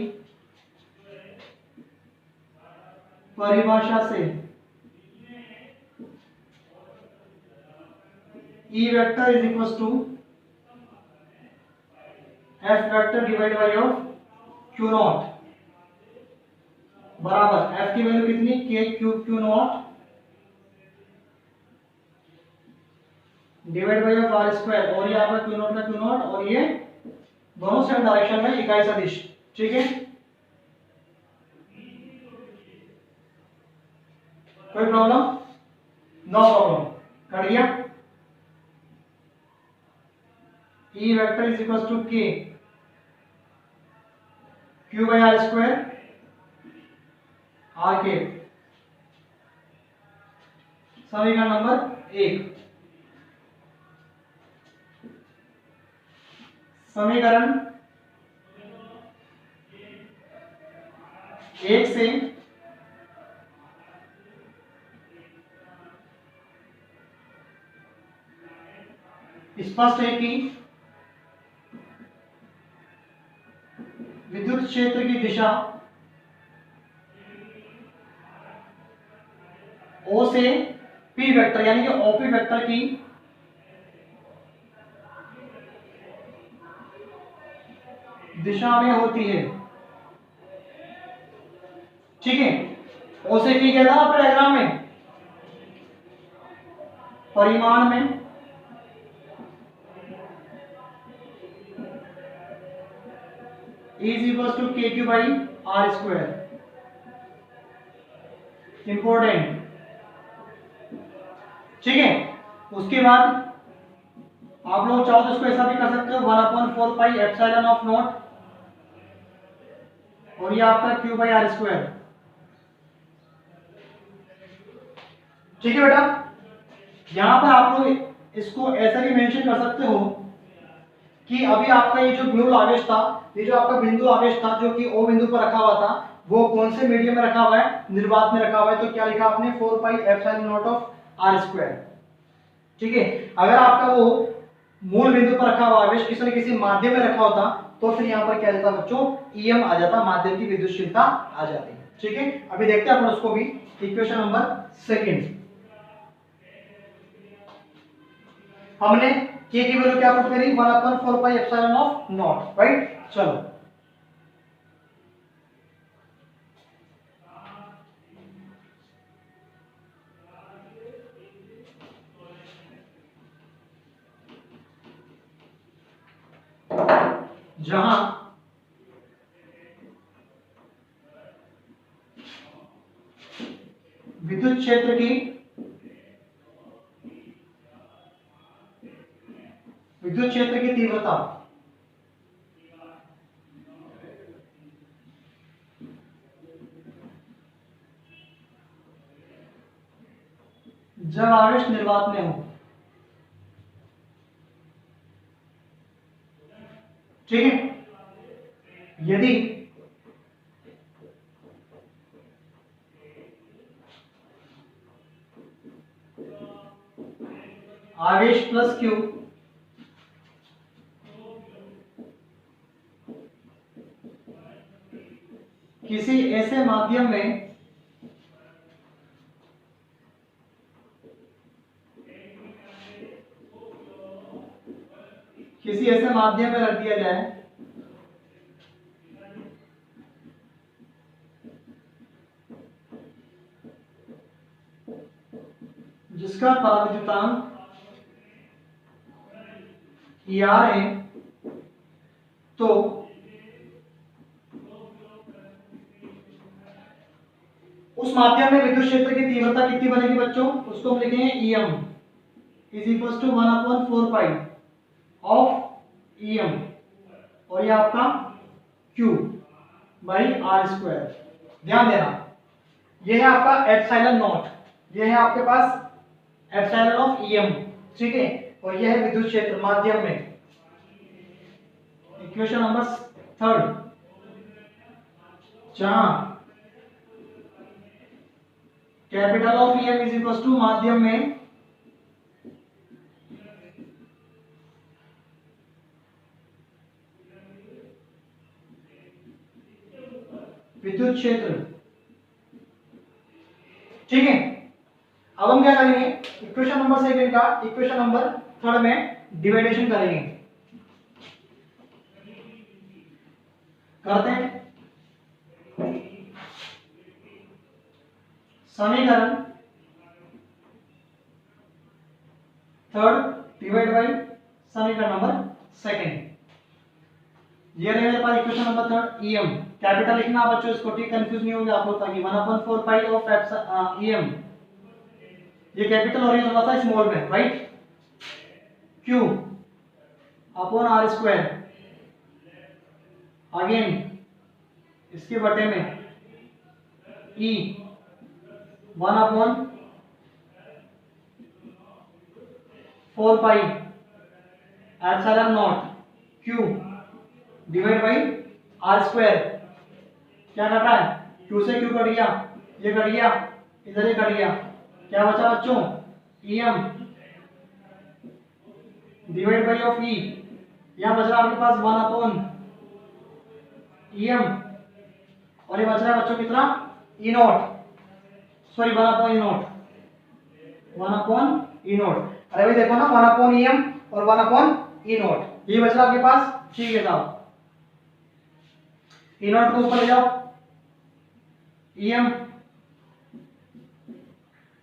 परिभाषा से E vector is equal to F vector divide by of Q naught बराबर F की वैल्यू कितनी, Q naught divide by of R square, और ये आपका Q नॉट का Q नॉट, और ये दोनों सेम डायरेक्शन में इकाई सदिश, ठीक है। कोई प्रॉब्लम, नो प्रॉब्लम, कर दिया। E vector is equal to Q by R square R के, समीकरण नंबर 1। समीकरण 1 से स्पष्ट है कि विद्युत क्षेत्र की दिशा O से P वेक्टर यानी कि OP वेक्टर की दिशा में होती है, ठीक है। O से P क्या था आपके डायग्राम में, परिमाण में E is equals to KQ by R square, important, ठीक है। उसके बाद आप लोग चाहो तो इसको ऐसा भी कर सकते हो, 1/4 पाई एप्सिलॉन ऑफ नॉट, और ये आपका Q बाई R स्क्वायर, ठीक है बेटा। यहां पर आप लोग इसको ऐसा भी मेंशन कर सकते हो कि अभी आपका ये जो मूल आवेश था, ये जो आपका बिंदु आवेश था जो कि O बिंदु पर रखा हुआ था, वो कौन से मीडियम में रखा हुआ है, निर्वात में रखा हुआ है, तो क्या लिखा आपने 4 pi epsilon naught of R square. ठीक है, अगर आपका वो मूल बिंदु पर रखा हुआ आवेश किसी न किसी माध्यम में रखा होता तो फिर यहाँ पर क्या जाता बच्चों, ईएम आ जाता, माध्यम की विद्युतशीलता आ जाती। ठीक है, अभी देखते हैं अपन उसको भी। इक्वेशन नंबर सेकंड, हमने के की वैल्यू क्या पुट करी, 1/4 pi epsilon of not, right. चलो जहां विद्युत क्षेत्र की तीव्रता जब आवेश निर्वात में हो, ठीक है, यदि आवेश प्लस क्यू किसी ऐसे माध्यम में रख दिया जाए जिसका पराविद्युतांक ER है, तो उस माध्यम में विद्युत क्षेत्र की तीव्रता कितनी बनेगी बच्चों, उसको हम लिखेंगे EM is equal to 1/4 pi of EM, और ये आपका Q बाई आर स्क्वायर। ध्यान देना, ये है आपका एप्सिलॉन नॉट, ये है आपके पास एप्सिलॉन ऑफ EM, ठीक है, और ये है विद्युत क्षेत्र माध्यम में। इक्वेशन नंबर थर्ड, जहां capital of EM is equal to माध्यम में विद्युत क्षेत्र। ठीक है, अब हम क्या करेंगे, इक्वेशन नंबर सेकंड का इक्वेशन नंबर थर्ड में डिवाइडेशन करेंगे। करते हैं, समीकरण थर्ड डिवाइड बाय समीकरण नंबर सेकंड। ये रहे मेरे पास equation number third. EM capital लिखना बच्चों, इसको ठीक कंफ्यूज नहीं होंगे आप लोग, ताकि 1/4 पाई ऑफ EM, ये कैपिटल और ये थोड़ा सा स्मॉल में, right. Q upon R square, again इसके बटे में E 1/4 pi epsilon naught Q divide by R square. क्या कटा है, Q से Q कट गया, ये कट गया, इधर ये कट गया, क्या बचा बच्चों, EM divide by of E, यहाँ बच रहा आपके पास 1/EM, और ये बच रहा है बच्चों कितना, E not, sorry 1/E0, 1/E0। अरे भाई देखो ना, 1/EM और 1/E0, ये बच रहा आपके पास, ठीक है साहब। E0 को ऊपर ले जाओ, EM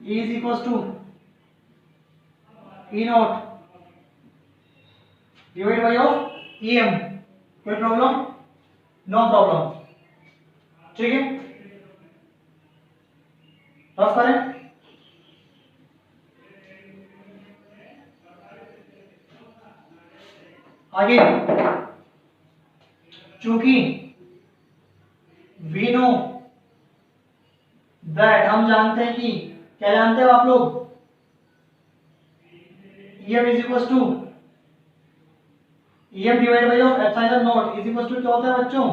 E is equals to E0 divide by of EM। कोई प्रॉब्लम, नो प्रॉब्लम, ठीक है। रफ करें, आगे चूंकि वी नो दैट, हम जानते हैं कि, क्या जानते हो आप लोग, EM is equal to EM divide by of epsilon naught is equal to क्या होता है बच्चों,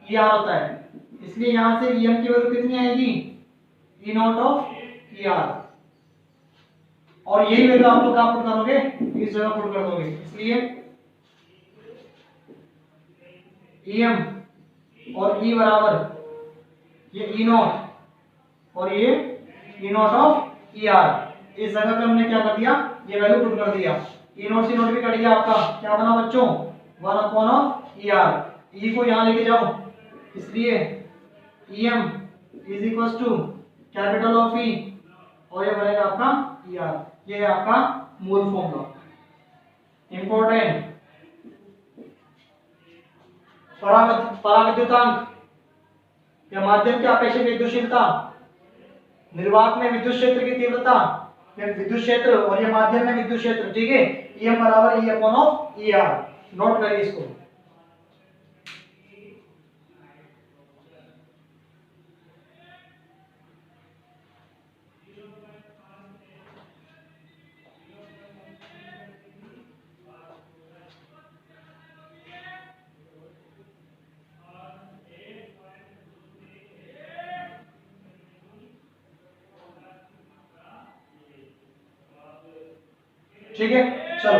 ER होता है। इसलिए यहां से EM की वैल्यू कितनी आएगी, E0 ऑफ ER। और यही वैल्यू आप लोग कहाँ पुट करोगे, इस जगह पुट कर दोगे। इसलिए EM और E बराबर ये E नॉट और ये E नॉट ऑफ ER, इस जगह पे हमने क्या कर दिया, ये वैल्यू पुट कर दिया। E नॉट से नॉट भी कट गया आपका, क्या बना बच्चों, 1 अपॉन ऑफ ER। E को यहाँ लेके जाओ, इसलिए EM is equal to capital of E और ये बनेगा आपका ER। ये है आपका मूल फॉर्मूला। इंपॉर्टेंट, पराविद्युतांक या माध्यम की आपेक्षिक विद्युतशीलता, निर्वात में विद्युत क्षेत्र की तीव्रता, विद्युत क्षेत्र और ये माध्यम में विद्युत क्षेत्र, ठीक है। EM बराबर E upon of ER, note करिए इसको। ठीक है, चलो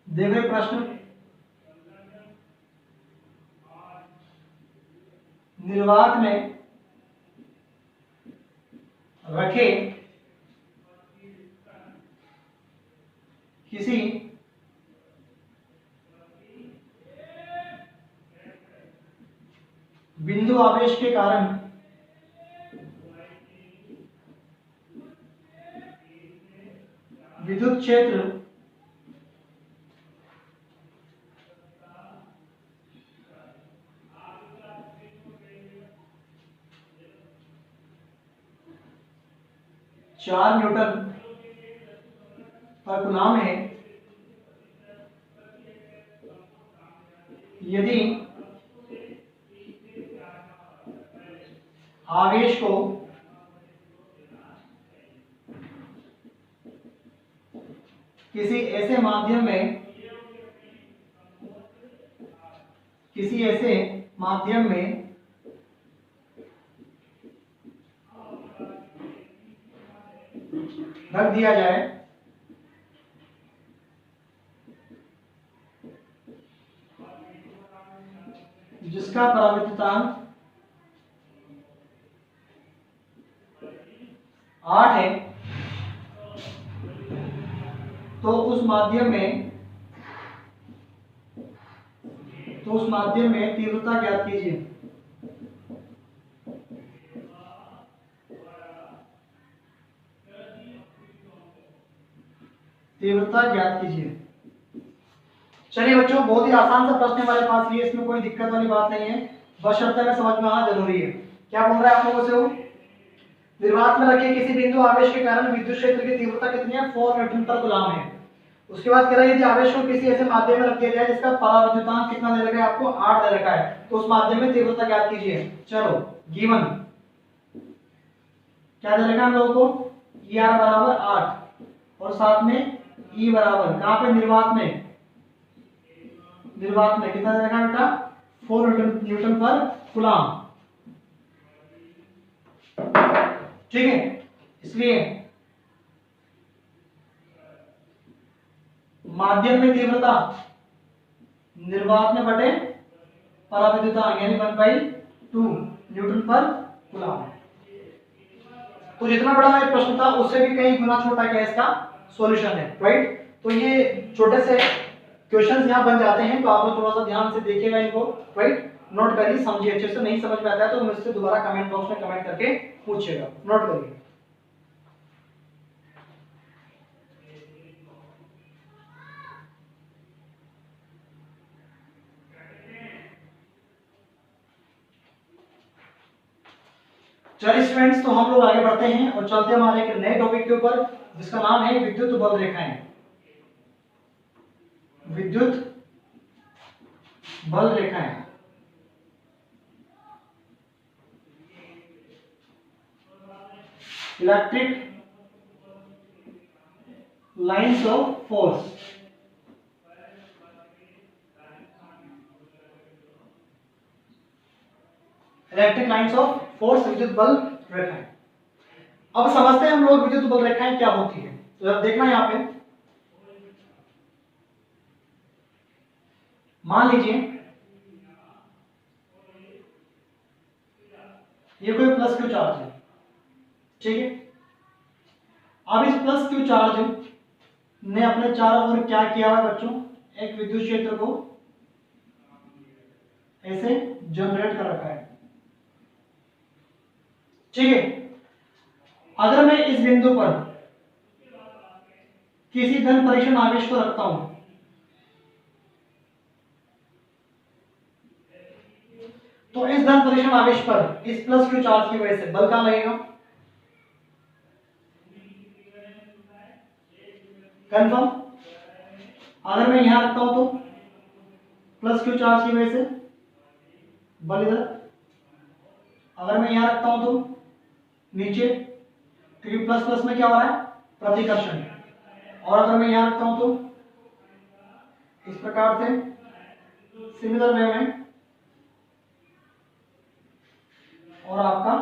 देखो प्रश्न, निर्वात में रखे किसी बिंदु आवेश के कारण विद्युत क्षेत्र चार न्यूटन पर कूलम है यदि आवेश को किसी ऐसे माध्यम में रख दिया जाए जिसका पराविद्युतांक 8 है, तो उस माध्यम में तीव्रता ज्ञात कीजिए। तीव्रता ज्ञात कीजिए। चलिए बच्चों, बहुत ही आसान सा प्रश्न हमारे पास ये, इसमें कोई दिक्कत वाली बात नहीं है, बशर्ते में समझ में आना जरूरी है। क्या बोल रहा है आप लोगों से वो, निर्वात में रखे किसी बिंदु आवेश के कारण विद्युत क्षेत्र की तीव्रता कितनी है, 4 न्यूटन पर कूलम है। उसके बाद कह रहा है यदि आवेश को किसी ऐसे माध्यम में रख दिया जाए जिसका पराविद्युतांक कितना दे रखा है आपको, 8 दे रखा है, तो उस माध्यम में तीव्रता ज्ञात कीजिए। चलो गिवन क्या दे रखा है हम लोगों को, ER बराबर 8 और साथ में E बराबर कहां पे, निर्वात में कितना दे रखा है बेटा, 4 न्यूटन पर कूलम, ठीक है। इसलिए माध्यम में तीव्रता निर्वात में बटे पराविद्युतांक यानी 1/2 न्यूटन पर कूलम। तो जितना बड़ा ये प्रश्न था उससे भी कई गुना छोटा क्या इसका सॉल्यूशन है, राइट। तो ये छोटे से क्वेश्चंस यहाँ बन जाते हैं, तो आप लोग थोड़ा सा ध्यान से देखिएगा इनको, राइट, नोट करिए, समझिए। अच्छे से नहीं समझ में आता है तो मुझसे दोबारा कमेंट बॉक्स में कमेंट करके पूछिएगा, नोट करिए। चलिए स्टूडेंट्स, तो हम लोग आगे बढ़ते हैं और चलते हैं हमारे एक नए टॉपिक के ऊपर जिसका नाम है विद्युत बल रेखाएं। विद्युत बल रेखाएं, electric lines of force. Electric lines of force विद्युत बल रेखाएं। अब समझते हैं हम लोग विद्युत बल रेखाएं क्या होती है। तो जरा देखना यहाँ पे, मान लीजिए ये कोई प्लस क्यू चार्ज है, ठीक है। अब इस प्लस क्यू चार्ज ने अपने चारों ओर क्या किया है बच्चों, एक विद्युत क्षेत्र को ऐसे जनरेट कर रखा है, ठीक है। अगर मैं इस बिंदु पर किसी धन परीक्षण आवेश को रखता हूं, तो इस धन परीक्षण आवेश पर इस प्लस क्यू चार्ज की वजह से बल कहां लगेगा, कंफर्म। अगर मैं यहां रखता हूं तो प्लस क्यू चार्ज की वजह से बल इधर, अगर मैं यहां रखता हूं तो नीचे, क्योंकि प्लस प्लस में क्या हो रहा है, प्रतिकर्षण। और अगर मैं यहां रखता हूं तो इस प्रकार से सिमिलर वे में, और आपका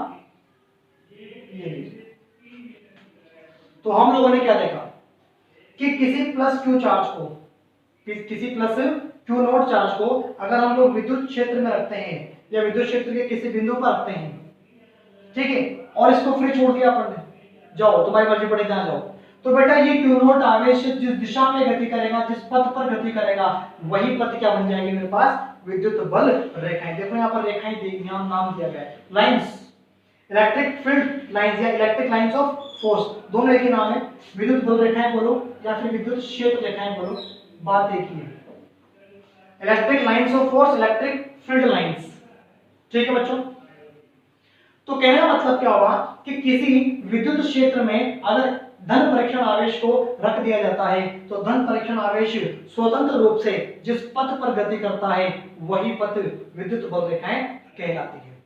ये लीजिए। तो हम लोगों ने क्या देखा कि किसी प्लस क्यू चार्ज को, किसी प्लस क्यू नॉट चार्ज को अगर हम लोग विद्युत क्षेत्र में रखते हैं या विद्युत क्षेत्र के किसी बिंदु पर रखते हैं, ठीक है, और इसको फ्री छोड़ दिया अपन ने, जाओ तुम्हारी मर्जी पड़े जहां जाओ, तो बेटा ये क्यू नॉट आवेश जिस दिशा में गति करेगा, जिस पथ पर गति करेगा, वही पथ क्या बन जाएगी मेरे पास, विद्युत बल रेखाएं। देखो यहाँ पर रेखाएं नाम दिया गया है, लाइंस, इलेक्ट्रिक फील्ड लाइंस या इलेक्ट्रिक लाइंस ऑफ फोर्स, दोनों एक ही नाम है। विद्युत बल रेखाएं बोलो या फिर विद्युत क्षेत्र रेखाएं बोलो, बात एक ही है। Electric lines of force, electric field lines, ठीक है बच्चों। तो कहने का मतलब क्या हुआ कि किसी विद्युत क्षेत्र में अगर धन परीक्षण आवेश को रख दिया जाता है, तो धन परीक्षण आवेश स्वतंत्र रूप से जिस पथ पर गति करता है, वही पथ विद्युत बल रेखाएं कहलाती है।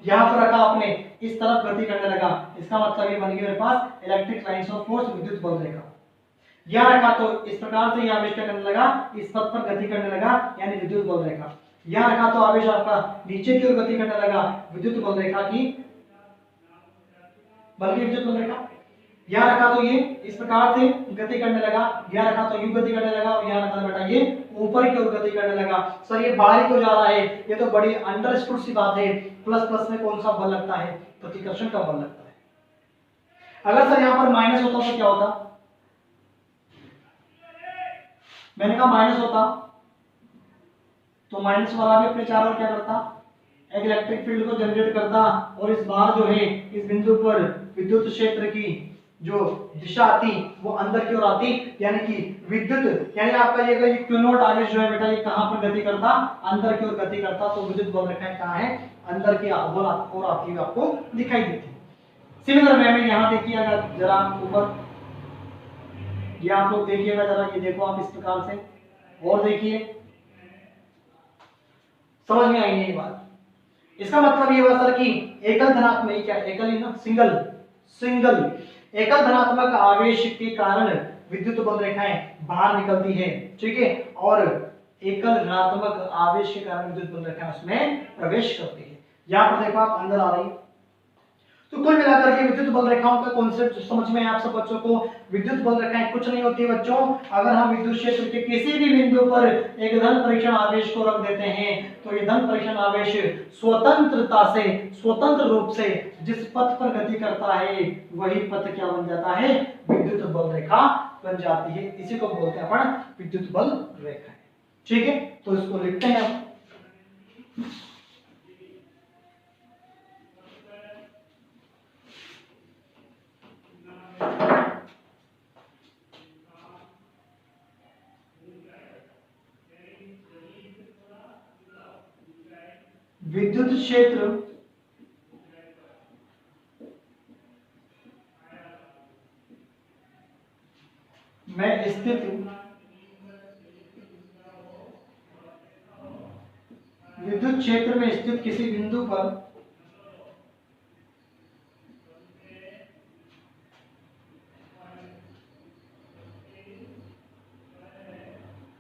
यहां पर रखा आपने, इस तरफ गति करने लगा, इसका मतलब ये बन गया मेरे पास इलेक्ट्रिक लाइंस ऑफ फोर्स, विद्युत बल रेखा। यहां रखा तो इस प्रकार से ये आवेश करने लगा, इस पथ पर गति करने लगा, यानी विद्युत बल रेखा। यहां रखा तो आवेश आपका नीचे की ओर गति करने लगा, विद्युत बल रेखा की, बल्कि विद्युत बल रेखा। यहां रखा तो ये इस प्रकार से गति करने लगा, यहां रखा तो यूं गति करने लगा, और यहां रखा तो बेटा ये ऊपर की ओर गति करने लगा। सर ये बाहर क्यों जा रहा है, ये तो बड़ी अंडरस्टूड सी बात है। प्लस प्लस में कौन सा बल लगता है, प्रतिकर्षण का बल लगता है। अगर सर यहां पर माइनस होता तो क्या होता, मैंने कहा माइनस होता तो माइनस वाला भी अपने चारों ओर क्या करता, एक इलेक्ट्रिक फील्ड को जनरेट करता, और इस बार जो है इस बिंदु पर विद्युत क्षेत्र की जो दिशा आती वो अंदर की ओर आती, यानी कि विद्युत, यानी आपका ये क्यू नॉट आवेश जो है बेटा ये कहां पर गति करता, अंदर की ओर गति करता। तो विद्युत बल रेखाएं कहां है, अंदर की ओर आती हुई आपको दिखाई देती। सिमिलर वे में यहां देखिएगा जरा ऊपर, ये आप लोग देखिएगा जरा, ये देखो आप इस प्रकार से, और देखिए समझ में आई ये बात। इसका मतलब ये हुआ सर कि एकल धनात्मक, क्या एकल ही ना, सिंगल एकल धनात्मक आवेश के कारण विद्युत बल रेखाएं बाहर निकलती है, ठीक है, और एकल ऋणात्मक आवेश के कारण विद्युत बल रेखाएं उसमें प्रवेश करती है। यहां पर देखो आप अंदर आ रही है। तो कुल मिलाकर के विद्युत बल रेखाओं का कॉन्सेप्ट समझ में आप सब बच्चों को। विद्युत बल रेखाएं कुछ नहीं होती बच्चों, अगर हम विद्युत क्षेत्र के किसी भी बिंदु पर एक धन परीक्षण आवेश को रख देते हैं, तो ये धन परीक्षण आवेश स्वतंत्र रूप से जिस पथ पर गति करता है, वही पथ क्या बन जाता है, विद्युत बल रेखा बन जाती है। इसी को बोलते हैं अपन विद्युत बल रेखा, ठीक है। तो इसको लिखते हैं आप, विद्युत क्षेत्र में स्थित विद्युत क्षेत्र में स्थित किसी बिंदु पर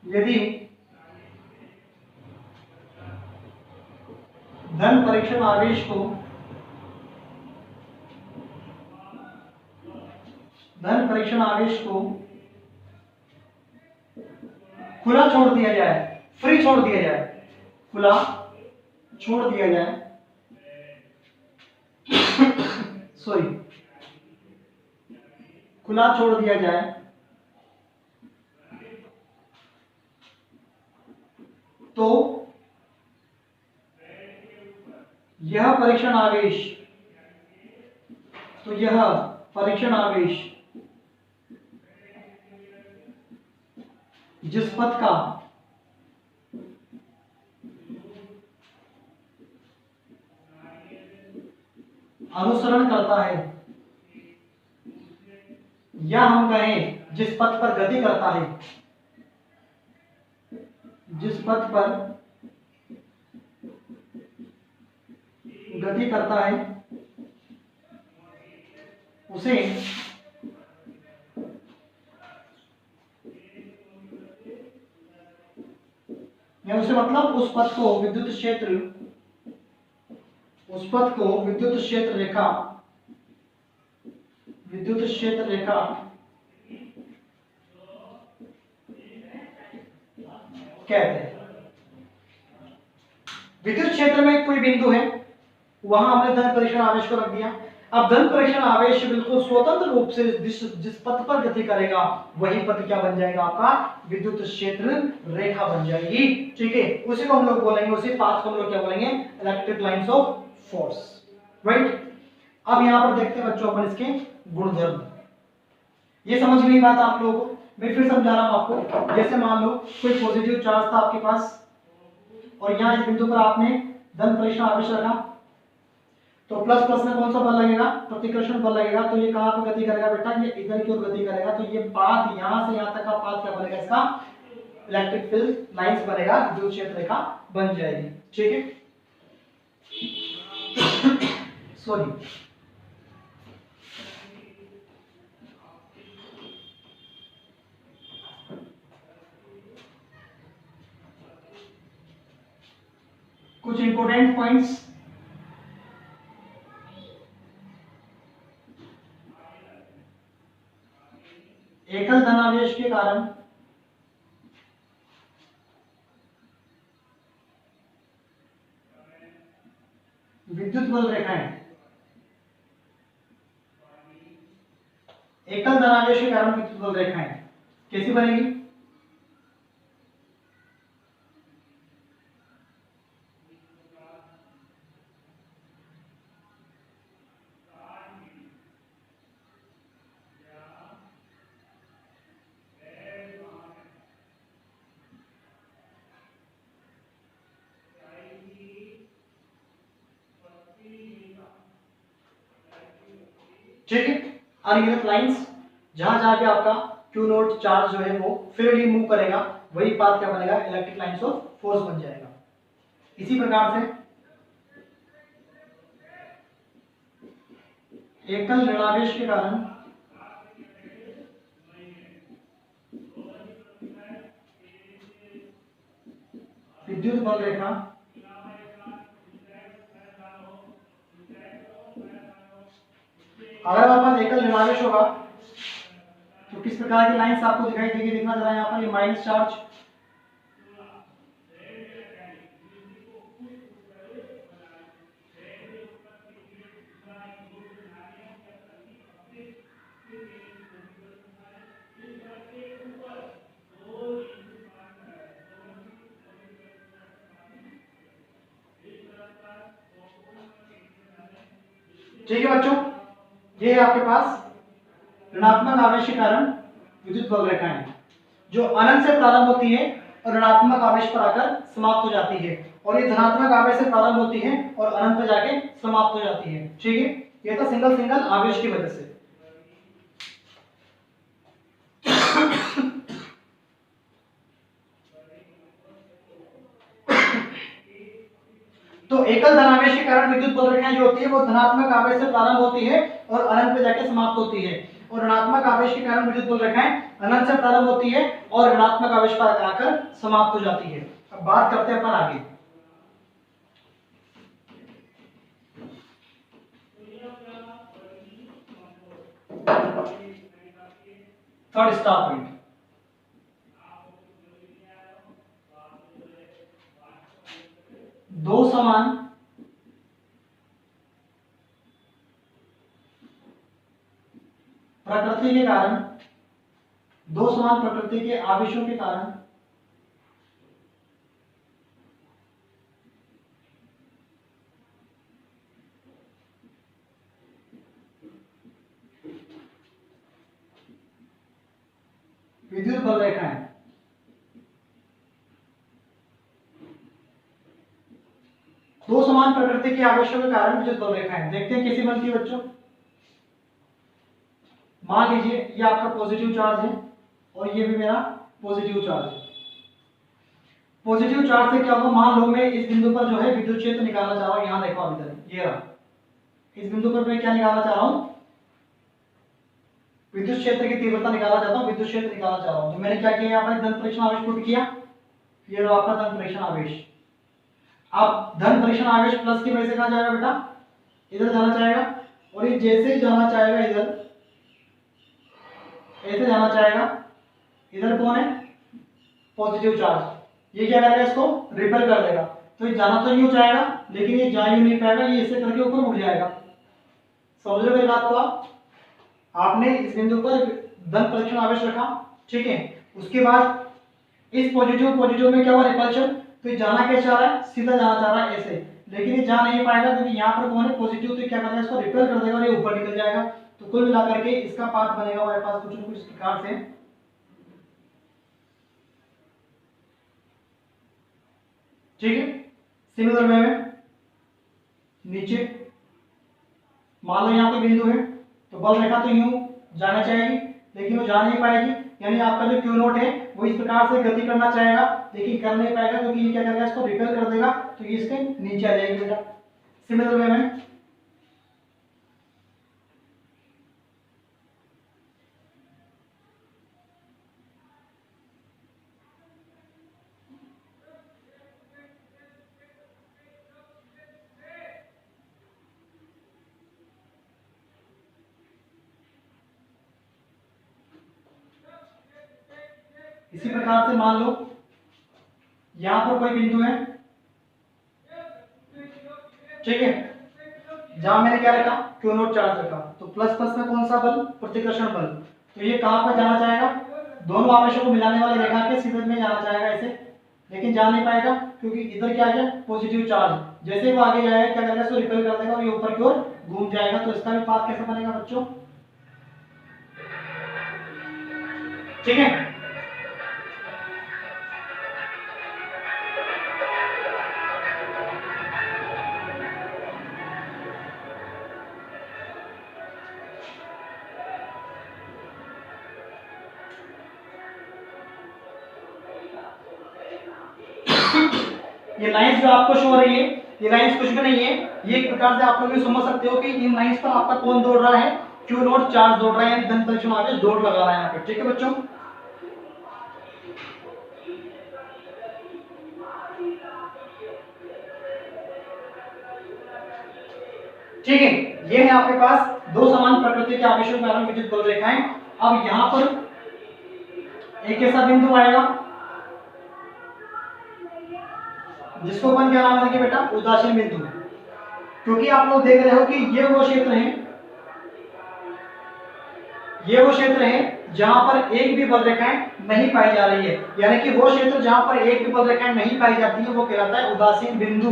यदि धन परीक्षण परीक्षण आवेश को खुला छोड़ दिया जाए, फ्री छोड़ दिया जाए, खुला छोड़ दिया जाए सॉरी खुला छोड़ दिया जाए तो यह परीक्षण आवेश जिस पथ का अनुसरण करता है, या हम कहें जिस पथ पर गति करता है, जिस पथ पर गति करता है उसे मतलब उस पथ को विद्युत क्षेत्र रेखा कहते हैं। विद्युत क्षेत्र में कोई बिंदु है, वहां हमने धन परीक्षण आवेश को रख दिया। अब धन परीक्षण आवेश बिल्कुल स्वतंत्र रूप से जिस पथ पर गति करेगा वही पथ क्या बन जाएगा, आपका विद्युत क्षेत्र रेखा बन जाएगी। ठीक है, उसी को हम लोग बोलेंगे, उसी पाथ को हम लोग क्या बोलेंगे, electric lines of force, right. अब यहां पर देखते हैं बच्चों अपन इसके गुणधर्म। ये समझ में नहीं बात आप लोगों को, मैं फिर समझा रहा हूं आपको। जैसे मान लो कोई पॉजिटिव चार्ज था आपके पास और यहां इस बिंदु पर आपने धन परीक्षण आवेश रखा, तो प्लस प्लस में कौन सा बल लगेगा, प्रतिकर्षण बल लगेगा। तो ये कहां पर गति करेगा बेटा, ये इधर की ओर गति करेगा। तो ये पाथ यहां से यहां तक का पाथ क्या बनेगा, इसका इलेक्ट्रिक फील्ड लाइंस बनेगा, विद्युत क्षेत्र रेखा बन जाएगी। ठीक है, सॉरी कुछ इंपॉर्टेंट पॉइंट्स। एकल धनावेश के कारण विद्युत बल रेखाएं, एकल धनावेश के कारण विद्युत बल रेखाएं कैसी बनेगी, ठीक है। अनगिनत लाइंस, जहां जहां पे आपका क्यू नोट चार्ज जो है वो फ्रीली मूव करेगा वही पाथ क्या बनेगा, इलेक्ट्रिक लाइंस ऑफ फोर्स बन जाएगा। इसी प्रकार से एकल ऋणावेश के कारण विद्युत बल रेखा अगर हमारे पास एकल ऋणावेश होगा तो किस प्रकार की लाइंस आपको दिखाई देगी, देखना जरा यहाँ पर, ये माइनस चार्ज, ठीक है बच्चों। ये है आपके पास ऋणात्मक आवेश के कारण विद्युत बल रेखाएं जो अनंत से प्रारंभ होती है और ऋणात्मक आवेश पर आकर समाप्त हो जाती है, और ये धनात्मक आवेश से प्रारंभ होती है और अनंत पर जाके समाप्त हो जाती है। ठीक है, ये तो सिंगल सिंगल आवेश की वजह से। तो एकल धनावेश के कारण विद्युत बल रेखाएं जो होती है वो धनात्मक आवेश से प्रारंभ होती है और अनंत पे जाके समाप्त होती है, और ऋणात्मक आवेश के कारण विद्युत बल रेखाएं अनंत से प्रारंभ होती है और ऋणात्मक आवेश पर आकर समाप्त हो जाती है। अब बात करते हैं अपन आगे। Third star point. दो समान प्रकृति के कारण, दो समान प्रकृति के आवेशों के कारण विद्युत बल रेखाएं, दो समान प्रकृति के आवेशों के कारण विद्युत बल रेखाएं। देखते हैं कैसे बनती है बच्चों। मान लीजिए ये आपका पॉजिटिव चार्ज है और ये भी मेरा पॉजिटिव चार्ज है। पॉजिटिव चार्ज से क्या होगा, मान लो मैं इस बिंदु पर जो है विद्युत क्षेत्र निकालना चाह रहा हूं। यहां देखो आप इधर, ये रहा, इस बिंदु पर मैं क्या निकालना चाह रहा हूं, विद्युत क्षेत्र की तीव्रता निकालना चाहता हूं, विद्युत क्षेत्र निकालना चाह रहा हूं। तो मैंने क्या किया, यहाँ पर धन परीक्षण आवेश पुट किया, ये रहा आपका धन परीक्षण आवेश। अब धन परीक्षण आवेश प्लस की वजह से कहां जाएगा बेटा, इधर जाना चाहेगा, और ये जैसे ही जाना चाहेगा इधर, ऐसे जाना चाहेगा, इधर कौन है, पॉजिटिव चार्ज, ये क्या करेगा, इसको रिपेल कर देगा। तो ये जाना तो यूं चाहेगा, लेकिन ये जा यूं नहीं पाएगा, ये ऐसे करके ऊपर उठ जाएगा। समझ रहे हो मेरी बात को आप? आपने इस बिंदु पर धन परीक्षण आवेश रखा, ठीक है, उसके बाद इस पॉजिटिव पॉजिटिव में क्या हुआ, रिपल्शन। तो ये जाना क्या चाह रहा है, सीधा जाना चाह रहा है ऐसे, लेकिन ये जा नहीं पाएगा क्योंकि यहाँ पर कौन है, पॉजिटिव। तो क्या करेगा, इसको रिपेल कर देगा और ये ऊपर निकल जाएगा। तो कुल मिलाकर के इसका पाथ बनेगा हमारे पास कुछ न कुछ इस प्रकार से, ठीक है। सिमिलर वे में नीचे मान लो यहाँ पे बिंदु है, तो बल रेखा तो यूं जाना चाहेगी, लेकिन वो जा नहीं पाएगी, यानी आपका जो क्यू नोट है वो इस प्रकार से गति करना चाहेगा, लेकिन कर नहीं पाएगा क्योंकि ये क्या करेगा, इसको रिपेल कर देगा, तो ये इसके नीचे आ जाएगी बेटा। सिमिलर वे में इसी प्रकार से मान लो यहां पर कोई बिंदु है, ठीक है, जहां मैंने क्या रखा, क्यू नोट चार्ज रखा, तो प्लस प्लस में कौन सा बल, प्रतिकर्षण बल। तो ये कहां पर जाना चाहेगा, दोनों आवेशों को मिलाने वाली रेखा के सीधे में जाना चाहेगा ऐसे, लेकिन जा नहीं पाएगा क्योंकि इधर क्या है, पॉजिटिव चार्ज। जैसे वो आगे जाएगा क्या करेगा, इसको रिपेल कर देगा और ये ऊपर की ओर घूम जाएगा। तो इसका भी पाथ कैसे बनेगा बच्चों, ठीक है। ये लाइंस जो आपको शो हो रही है, ये लाइंस कुछ भी नहीं है, ये एक प्रकार से आप लोग ये समझ सकते हो कि इन लाइंस पर आपका कौन दौड़ रहा है, क्यू नोट चार्ज दौड़ रहा है, यानी धन परीक्षण आवेश दौड़ लगा रहा है यहाँ पे, ठीक है बच्चों। ठीक है, ये है आपके पास दो समान प्रकृति के आवेशों के कारण विद्युत बल रेखाएं। अब यहाँ पर एक ऐसा बिंदु आएगा जिसको अपन क्या नाम देंगे बेटा, उदासीन बिंदु, क्योंकि आप लोग देख रहे हो कि ये वो क्षेत्र है, ये वो क्षेत्र है जहां पर एक भी बल रेखाएं नहीं पाई जा रही है, यानी कि वो क्षेत्र जहां पर एक भी बल रेखाएं नहीं पाई जाती है वो कहलाता है उदासीन बिंदु।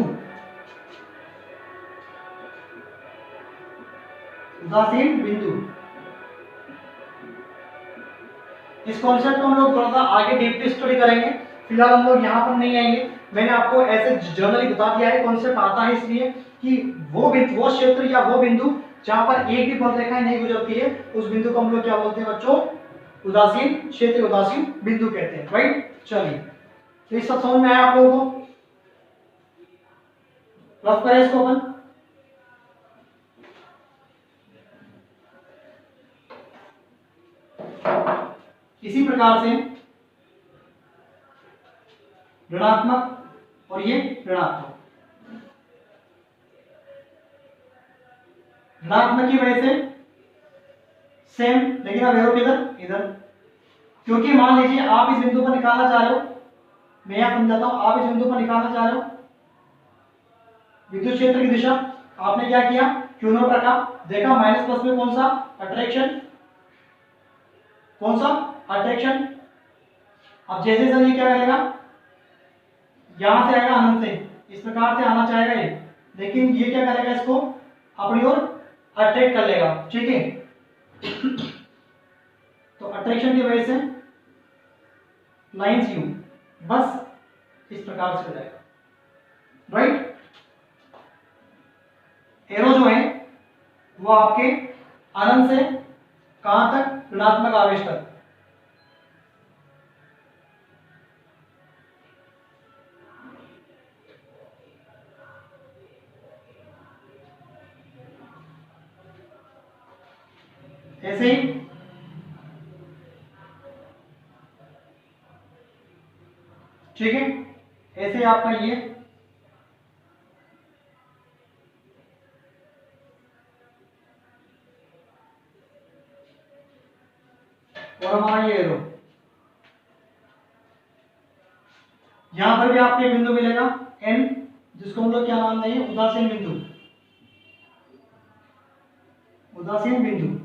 उदासीन बिंदु, इस कॉन्सेप्ट को हम लोग थोड़ा सा आगे डीपली स्टडी करेंगे, फिलहाल हम लोग यहाँ पर नहीं आएंगे। मैंने आपको ऐसे जनरली बता दिया है, कॉन्सेप्ट आता है इसलिए कि वो क्षेत्र या वो बिंदु जहां पर एक भी बल रेखाएं नहीं गुजरती है, उस बिंदु को हम लोग क्या बोलते हैं बच्चों, उदासीन क्षेत्र, उदासीन बिंदु कहते हैं, राइट। चलिए, तो ये सब समझ में आया आप लोगों को, रफ करें इसको अपन। इसी प्रकार से ऋणात्मक और ये ऋणात्मक, ऋणात्मक की वजह से सेम, लेकिन अब एरो किधर, इधर, क्योंकि मान लीजिए आप इस बिंदु पर निकालना चाह रहे हो, मैं यहां समझाता हूं, आप इस बिंदु पर निकालना चाह रहे हो विद्युत क्षेत्र की दिशा, आपने क्या किया, क्यू नॉट रखा, देखा माइनस प्लस में कौन सा अट्रैक्शन, कौन सा अट्रैक्शन। अब जैसे सर ये क्या करेगा, यहां से आएगा अनंत से, इस प्रकार से आना चाहेगा ये, लेकिन ये क्या करेगा, इसको अपनी ओर अट्रैक्ट कर लेगा, ठीक है। तो अट्रैक्शन की वजह से लाइंस यू बस इस प्रकार से हो जाएगा, राइट। एरो जो है वो आपके अनंत से कहां तक, ऋणात्मक आवेश तक। ऐसे ही ठीक है, ऐसे आपका ये और हमारा ये एरो, यहां पर भी आपको एक बिंदु मिलेगा एन, जिसको हम लोग क्या नाम देंगे, उदासीन बिंदु, उदासीन बिंदु।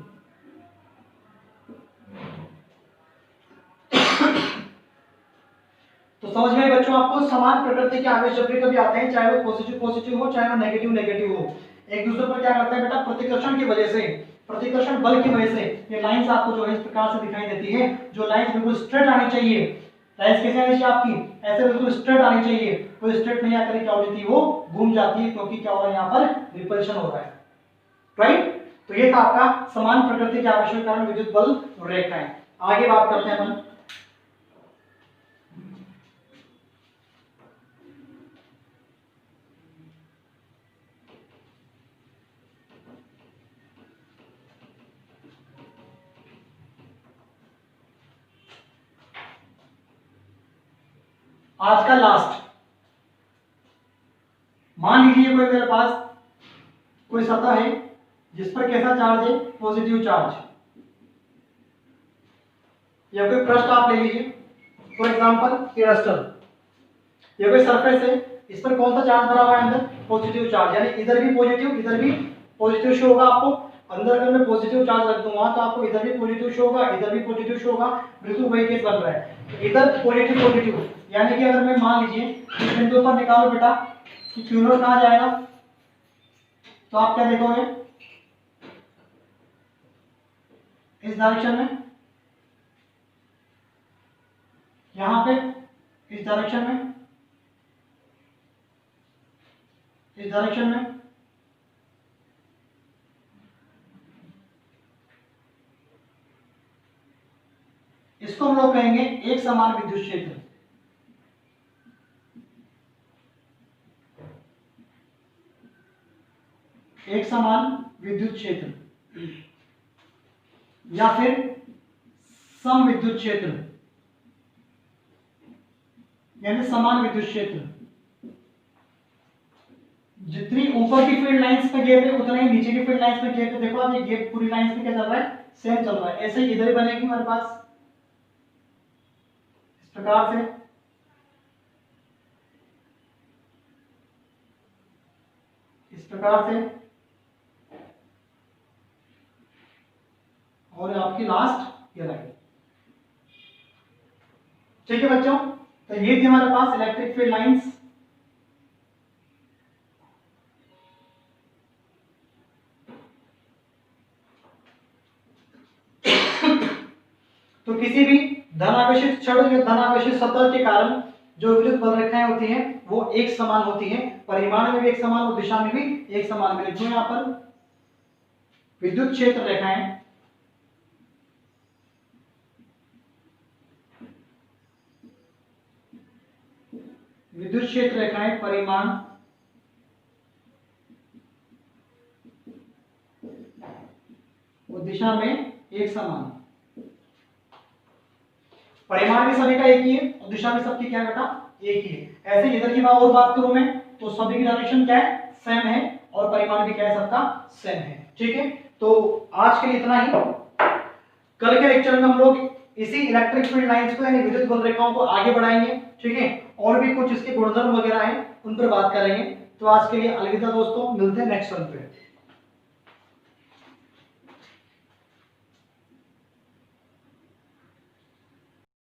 तो समझ में बच्चों आपको, समान प्रकृति के आवेश जब भी कभी आते हैं, चाहे वो पॉजिटिव पॉजिटिव हो, चाहे वो नेगेटिव नेगेटिव हो, एक दूसरे पर क्या करते हैं बेटा, प्रतिकर्षण की वजह से, प्रतिकर्षण बल की वजह से ये लाइंस आपको जो है इस प्रकार से दिखाई देती है। जो लाइंस बिल्कुल स्ट्रेट आनी चाहिए, लाइंस कैसे आनी चाहिए आपकी, ऐसे बिल्कुल स्ट्रेट आनी चाहिए, कोई स्ट्रेट नहीं आकर क्या हो जाती है, वो घूम जाती है, क्योंकि क्या हो रहा है, यहाँ पर रिपल्शन हो रहा है, राइट। तो ये था आपका समान प्रकृति के आवेशों के कारण विद्युत बल रेखाएं। आगे बात करते हैं अपन, आज का लास्ट। मान लीजिए कोई मेरे पास कोई सतह है जिस पर कैसा चार्ज है, पॉजिटिव चार्ज, या कोई पृष्ठ आप ले लीजिए, फॉर एग्जांपल क्रिस्टल, ये कोई सरफेस है, इस पर कौन सा चार्ज भरा हुआ है, अंदर पॉजिटिव चार्ज, यानी इधर भी पॉजिटिव शो होगा आपको। अंदर अगर मैं पॉजिटिव चार्ज रख दूंगा तो आपको इधर भी पॉजिटिव शो होगा, इधर भी पॉजिटिव शो होगा, बिल्कुल वही केस बन रहा है। तो इधर पॉजिटिव पॉजिटिव, यानी कि अगर मैं मान लीजिए इस बिंदु पर निकालो बेटा कि क्यू नॉट कहां जाएगा, तो आप क्या देखोगे, इस डायरेक्शन में, यहां पे, इस डायरेक्शन में, इस डायरेक्शन में, इसको हम लोग कहेंगे एक समान विद्युत क्षेत्र। एक समान विद्युत क्षेत्र या फिर समविद्युत क्षेत्र, यानी समान विद्युत क्षेत्र। जितनी ऊपर की फील्ड लाइंस पे गैप है, उतना ही नीचे की फील्ड लाइंस पे गैप है। देखो आप ये गैप पूरी लाइंस पे क्या चल रहा है, सेम चल रहा है। ऐसे ही इधर बनेगी हमारे पास इस प्रकार से, इस प्रकार से, और आपकी लास्ट ये लाइन। ठीक है बच्चों, तो ये थी हमारे पास इलेक्ट्रिक फील्ड लाइंस। तो किसी भी धनावेशित क्षण या धनावेशित सतह के कारण जो विद्युत बल रेखाएं होती हैं वो एक समान होती हैं, परिमाण में भी एक समान और दिशा में भी एक समान। मैं लिखूं यहां पर विद्युत क्षेत्र रेखाएं विद्युत क्षेत्र रेखाएं परिमाण और दिशा में एक समान। परिमाण भी सभी का एक ही है और दिशा भी सबकी क्या बेटा, एक ही है। ऐसे इधर की बात और बात करूं मैं तो सभी की डायरेक्शन क्या है, सेम है, और परिमाण भी क्या है, सबका सेम है। ठीक है, तो आज के लिए इतना ही। कल के लेक्चर में हम लोग इसी इलेक्ट्रिक फील्ड लाइंस को यानी विद्युत बल रेखाओं को आगे बढ़ाएंगे, ठीक है, और भी कुछ इसके गुणधर्म वगैरह हैं उन पर बात करेंगे। तो आज के लिए अलविदा दोस्तों, मिलते हैं नेक्स्ट वन पे।